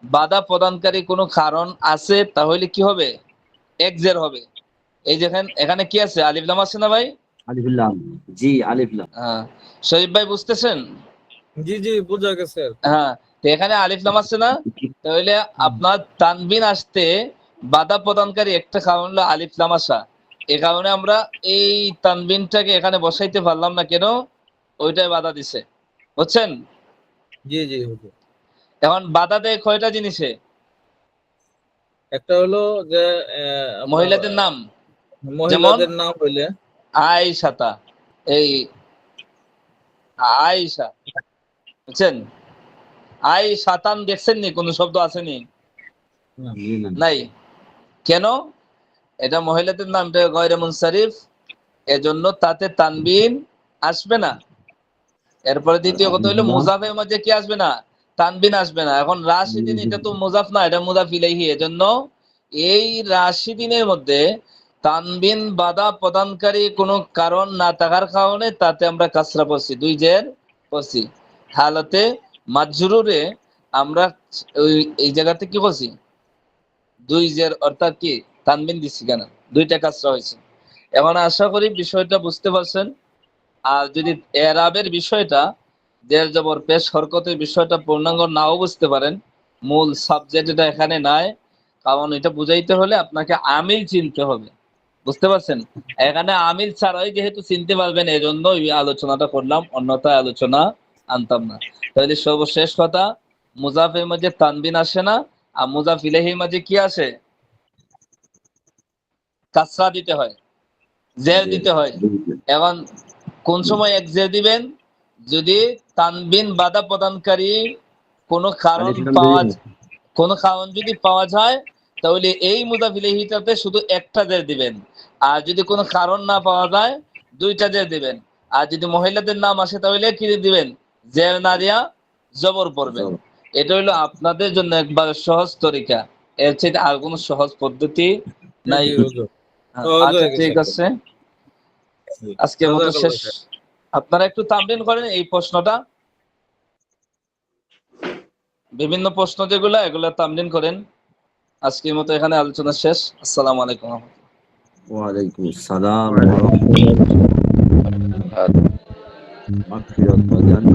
S1: বাধা প্রদানকারী কোনো কারণ আছে, তাহলে কি হবে, এক জের হবে। এই দেখেন এখানে কি আছে, আলিফ লাম আছে না ভাই?
S5: আলিফ লাম। জি আলিফ লাম।
S1: হ্যাঁ, শরীফ ভাই বুঝতেছেন?
S10: জি জি বুঝা গেছে।
S1: হ্যাঁ, তো এখানে আলিফ লাম আছে না, তাহলে আপনার তানবিন আসতে বাধা প্রদানকারী একটা কারণ হলো আলিফ লাম আসা। এই কারণে আমরা এই তানবিনটাকে এখানে বসাইতে পারলাম না, কেন? ওইটাই বাধা দিছে, বুঝছেন?
S10: জি জি হুজুর।
S1: এখন বাধা দেয় কয়টা জিনিসে?
S10: একটা হলো যে আপনার
S1: মহিলাদের নাম, যেমন
S10: মহিলাদের নাম হইলে
S1: আয়েশাতা, এই আয়েশা, বুঝছেন? আয়েশাতান দেখছেন নি, কোন শব্দ আসেনি? নাই। কেন? এটা মহিলাদের নাম, এটা গয়রে মুনসারিফ, এজন্য তাতে তানবিন আসবে না। এরপরে দ্বিতীয় কথা হলো মুজাফের মধ্যে কি আসবে না? তানবিন আসবে না। এখন রাশিদিন এটা তো মুজাফ না, এটা মুজাফ ইলাইহি, এজন্য এই রাশিদিনের মধ্যে তানবিন বাধা প্রদানকারী কোনো কারণ না থাকার কারণে তাতে আমরা কাসরা পড়ছি, দুই জের পড়ছি। হালতে মাজরুরে আমরা এই জায়গাতে কি করছি? দুই জের, অর্থাৎ কি তানবিন দিচ্ছি, কেন? দুইটা কাসরা হয়েছে। এখন আশা করি বিষয়টা বুঝতে পারছেন। আর যদি এরাবের বিষয়টা, জের জবর পেশ হরকতের বিষয়টা পূর্ণাঙ্গ নাও বুঝতে পারেন, মূল সাবজেক্ট এটা এখানে নাই, কারণ এটা বুঝাইতে হলে আপনাকে আমিল চিনতে হবে, বুঝতে পারছেন? এখানে আমিল ছাড়াই যেহেতু চিনতে পারবেন, এই জন্য এই আলোচনাটা করলাম, অন্যথায় আলোচনা আনতাম না। তাহলে সর্বশেষ কথা, মুজাফের মাঝে তানবিন আসে না, আর মুজাফ ইলাইহির মাঝে কি আসে? কাসরা দিতে হয়, জের দিতে হয়। এখন কোন সময় এক জের দিবেন? যদি তানবিন বাধা প্রদানকারী কোনো কারণ যদি পাওয়া যায়, তাহলে এই মুজাফ ইলাইহিটাতে শুধু একটা জের দিবেন। আর যদি কোনো কারণ না পাওয়া যায়, দুইটা জের দিবেন। আর যদি মহিলাদের নাম আসে, তাহলে কি দিবেন? জের না দিয়া জবর পড়বেন। এটা হলো আপনাদের জন্য একবার সহজ তরিকা, এর চেয়ে আর কোনো সহজ পদ্ধতি নাই। আচ্ছা, ঠিক আছে, আজকের মতো শেষ। আপনারা একটু তামরিন করেন এই প্রশ্নটা, বিভিন্ন প্রশ্ন যেগুলো, এগুলো তামরিন করেন। আজকের মতো এখানে আলোচনা শেষ। আসসালামু আলাইকুম।
S5: ওয়ালাইকুম আসসালাম ওয়া রাহমাতুল্লাহ। মাগফিরাত বাজান।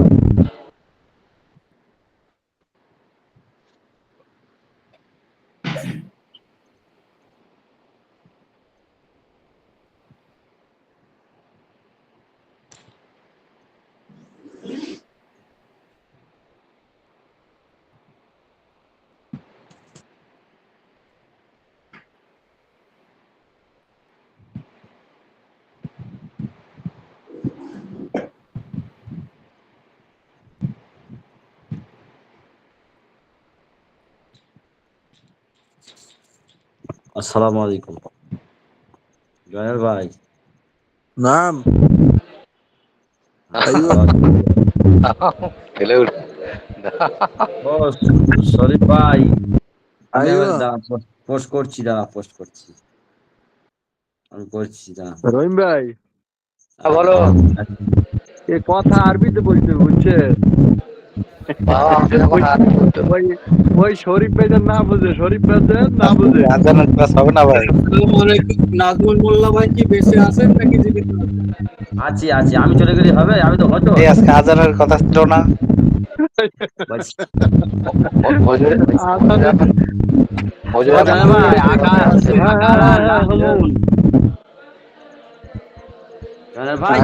S5: আসসালামু আলাইকুম জয়ের ভাই।
S9: নাম
S5: শরীফ ভাই, আমি
S9: আইয়ো
S5: পোস্ট করছি, আমি করছি দাঁড়া।
S9: রহিম ভাই,
S12: বলো।
S9: এ কথা আরবিতে বলতে বুঝছে? ওই ওই শরীফ ভাই না বুঝে, শরীফ ভাই না বুঝে।
S12: আজানের ক্লাস হবে না ভাই? নাজমুল মোল্লা ভাই কি বেঁচে আছেন নাকি জীবিত?
S5: আছি, আমি চলে গেলে হবে? আমি তো হয়তো
S12: আজকে আজানের কথা ছিল না?
S5: ভাই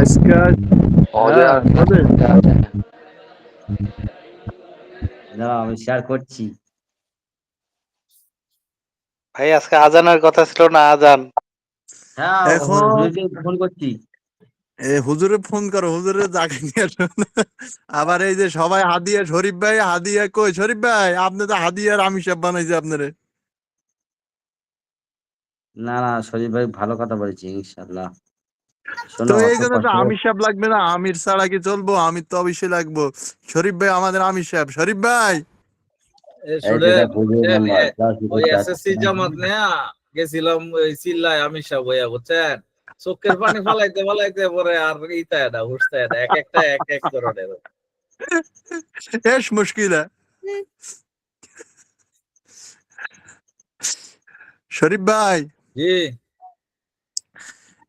S5: আমি শেয়ার করছি।
S12: ভাই আজকে আজানের কথা ছিল না? আজান
S5: হ্যাঁ,
S9: এখন
S5: ফোন করছি।
S9: হুজুরে ফোন করো, হুজুরে জাগে নিয়ে আসো। আবার এই যে সবাই হাদিয়া, শরীফ ভাই হাদিয়া কই? শরীফ ভাই আপনি তো হাদিয়ার আমি সব বানাইছে আপনারে।
S5: না শরীফ ভাই ভালো কথা বলেছি ইনশাআল্লাহ।
S9: তো এই জন্য তো আমির সাহেব লাগবে না? আমির ছাড়া কি চলবো? আমির তো অবশ্যই লাগবো। শরীফ ভাই আমাদের আমির সাহেব। শরীফ ভাই
S10: ওই এসএসসি জামাত নেয়া গেছিলাম ওই চিল্লায় আমি সব হইয়া, বুঝছেন? চোখের পানি ফালাইতে পরে আর ইতায় না, হুসতায় না, এক একটা এক ধরনের।
S9: এস মুশকিল। শরীফ ভাই,
S10: জি,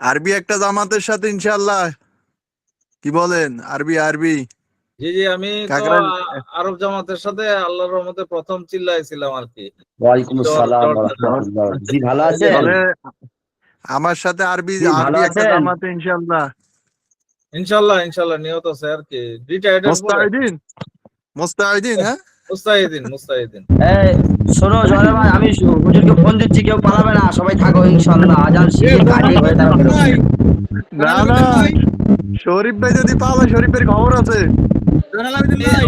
S9: আরবি একটা জামাতের সাথে ইনশাআল্লাহ, কি বলেন? আরবি
S10: জি জি, আমি তো
S9: কাকরাইল
S10: আরব জামাতের সাথে আল্লাহর রহমতে প্রথম চিল্লাইছিলাম আর কি।
S5: ওয়ালাইকুম
S10: জ্বর
S5: আসসালাম
S10: জ্বর
S5: ওয়া
S10: জ্বর।
S5: রাহমাতুল্লাহ। জি ভালো
S10: এই যে
S5: আছেন?
S9: তাহলে আমার সাথে আরবি
S5: জি ভালো
S9: আরবি একটা
S5: আছেন?
S9: জামাতে ইনশাআল্লাহ।
S10: ইনশাল্লাহ ইনশাল্লাহ নিয়ত আছে আর কি, রিটায়ার্ডের পরে।
S9: মুস্তাহিদিন মুস্তাহিদিন, হ্যাঁ
S10: মুস্তাহিদিন মুস্তাহিদিন।
S5: এই শোনো জয় ভাই, আমি হুজুরকে ফোন দিচ্ছি, কেউ পালাবে না, সবাই থাকো ইনশাআল্লাহ। আজান শিখে কাজে হয়ে তারপর বেরোবো।
S9: না না, শরীফ ভাই যদি পাওয়া শরীফ ভাইয়ের খবর আছে।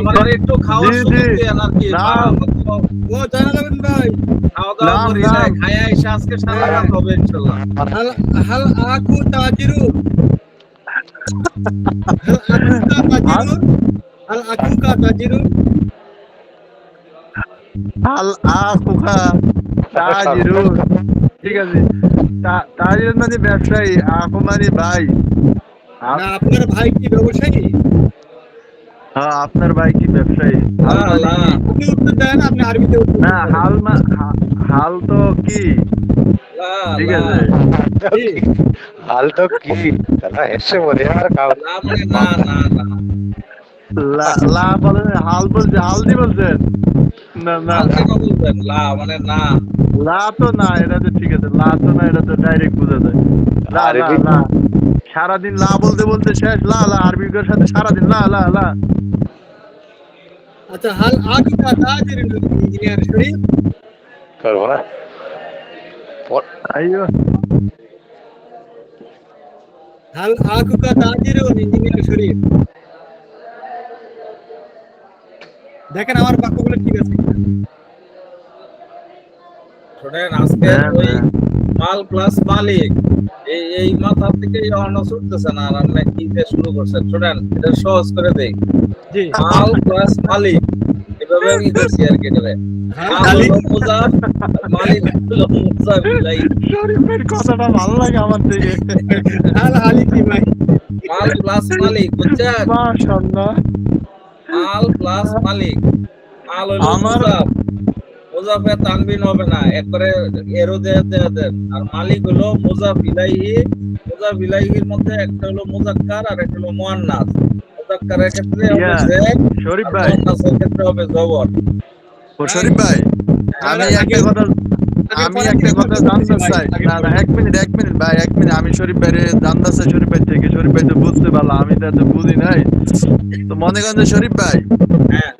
S10: আমাদের একটু খাওয়ার
S9: জি
S10: সুযোগ
S9: জি,
S10: দেন আর কি।
S9: নাম
S12: ও জানাল আবেদিন ভাই,
S10: খাওয়া দাওয়া
S9: নাম
S10: করি নাই,
S9: নাম
S10: খাইয়া এসে আজকে সারা রাত হবে ইনশাল্লাহ।
S12: হাল হাল আকু তাজিরু, হাল আকু কা তাজিরু,
S9: আল আকুখা তাজিরুন, ঠিক আছে। তাজিরুন মানে ব্যবসায়ী, আকু মানে ভাই।
S12: না আপনার ভাই কি ব্যবসায়ী?
S9: হ্যাঁ, আপনার ভাই কি ব্যবসায়ী? হাল
S10: লা
S9: মানে
S10: লা
S9: কি?
S12: আপনি উত্তর দেন, আপনি আরবিতে উত্তর
S9: না,
S12: দেন।
S9: হাল তো কি,
S10: লা
S9: ঠিক
S10: লা
S9: আছে।
S12: জি,
S11: হাল তো কি তারা এসে বলে আর কাউ
S10: লা মানে না না না।
S9: লা বলেন, হাল বলছে, হালদি বলছেন। না না,
S10: হাল কেন বলবেন? লা মানে না।
S9: লা তো না, এটা তো ঠিক আছে। লা তো না, এটা তো ডাইরেক্ট বোঝা যায়। লা লা
S11: আরবি
S9: লা, সারাদিন লা বলতে বলতে শেষ। লা লা, আরবির সাথে সারাদিন লা লা লা।
S12: আচ্ছা হাল আকু কা তাজিরু ইঞ্জিনিয়ার শরীফ,
S11: করবো না
S9: আইয়ো,
S12: হাল আকু কা তাজিরু ইঞ্জিনিয়ার শরীফ। দেখেন আমার বাক্যগুলো ঠিক আছে কিনা।
S10: শোনেন, আজকে
S9: হ্যাঁ
S10: ওই
S9: হ্যাঁ।
S10: মাল প্লাস মালিক এই মাথা থেকে অন্য ছুটতেছে না। আর আপনি কি দিয়ে শুরু করছেন? শোনেন, এটা সহজ করে দেই।
S12: জি,
S10: মাল প্লাস মালিক, এভাবে আমি করছি আর কি। এটারে
S12: হাল
S10: মাল
S12: আলী,
S10: হলো মুজাফ, আর মালিক হলো মুজাফ ইলাইহি।
S9: শরীফের কথাটা ভালো লাগে আমার থেকে।
S12: হাল আলী কি ভাই?
S10: মাল প্লাস মালিক, বুঝছেন?
S9: মাশাআল্লাহ।
S10: মাল প্লাস মালিক। মাল হলো
S9: আমার
S10: মুজাফ, মুজাফে তানবিন হবে না, একবারে এরো দেন। আর মালিক হলো মুজাফ ইলাইহি। মুজাফ ইলাইহির মধ্যে একটা হলো মুজাক্কার আর একটা হলো মুআন্নাস। মুজাক্কারের ক্ষেত্রে হবে
S9: ইয়া,
S10: জেদ,
S9: শরীফ
S10: আর
S9: ভাই,
S10: মুআন্নাসের ক্ষেত্রে হবে জবর।
S9: ও শরীফ ভাই, আমি একটা কথা জানতে চাই। না না, এক মিনিট ভাই, এক মিনিট। আমি শরীফ ভাইরে জানতে চাই, শরীফ ভাই থেকে। শরীফ ভাই তো বুঝতে পারলাম, আমি তো এত বুঝি নাই। তো মনে করেন যে শরীফ ভাই,
S10: হ্যাঁ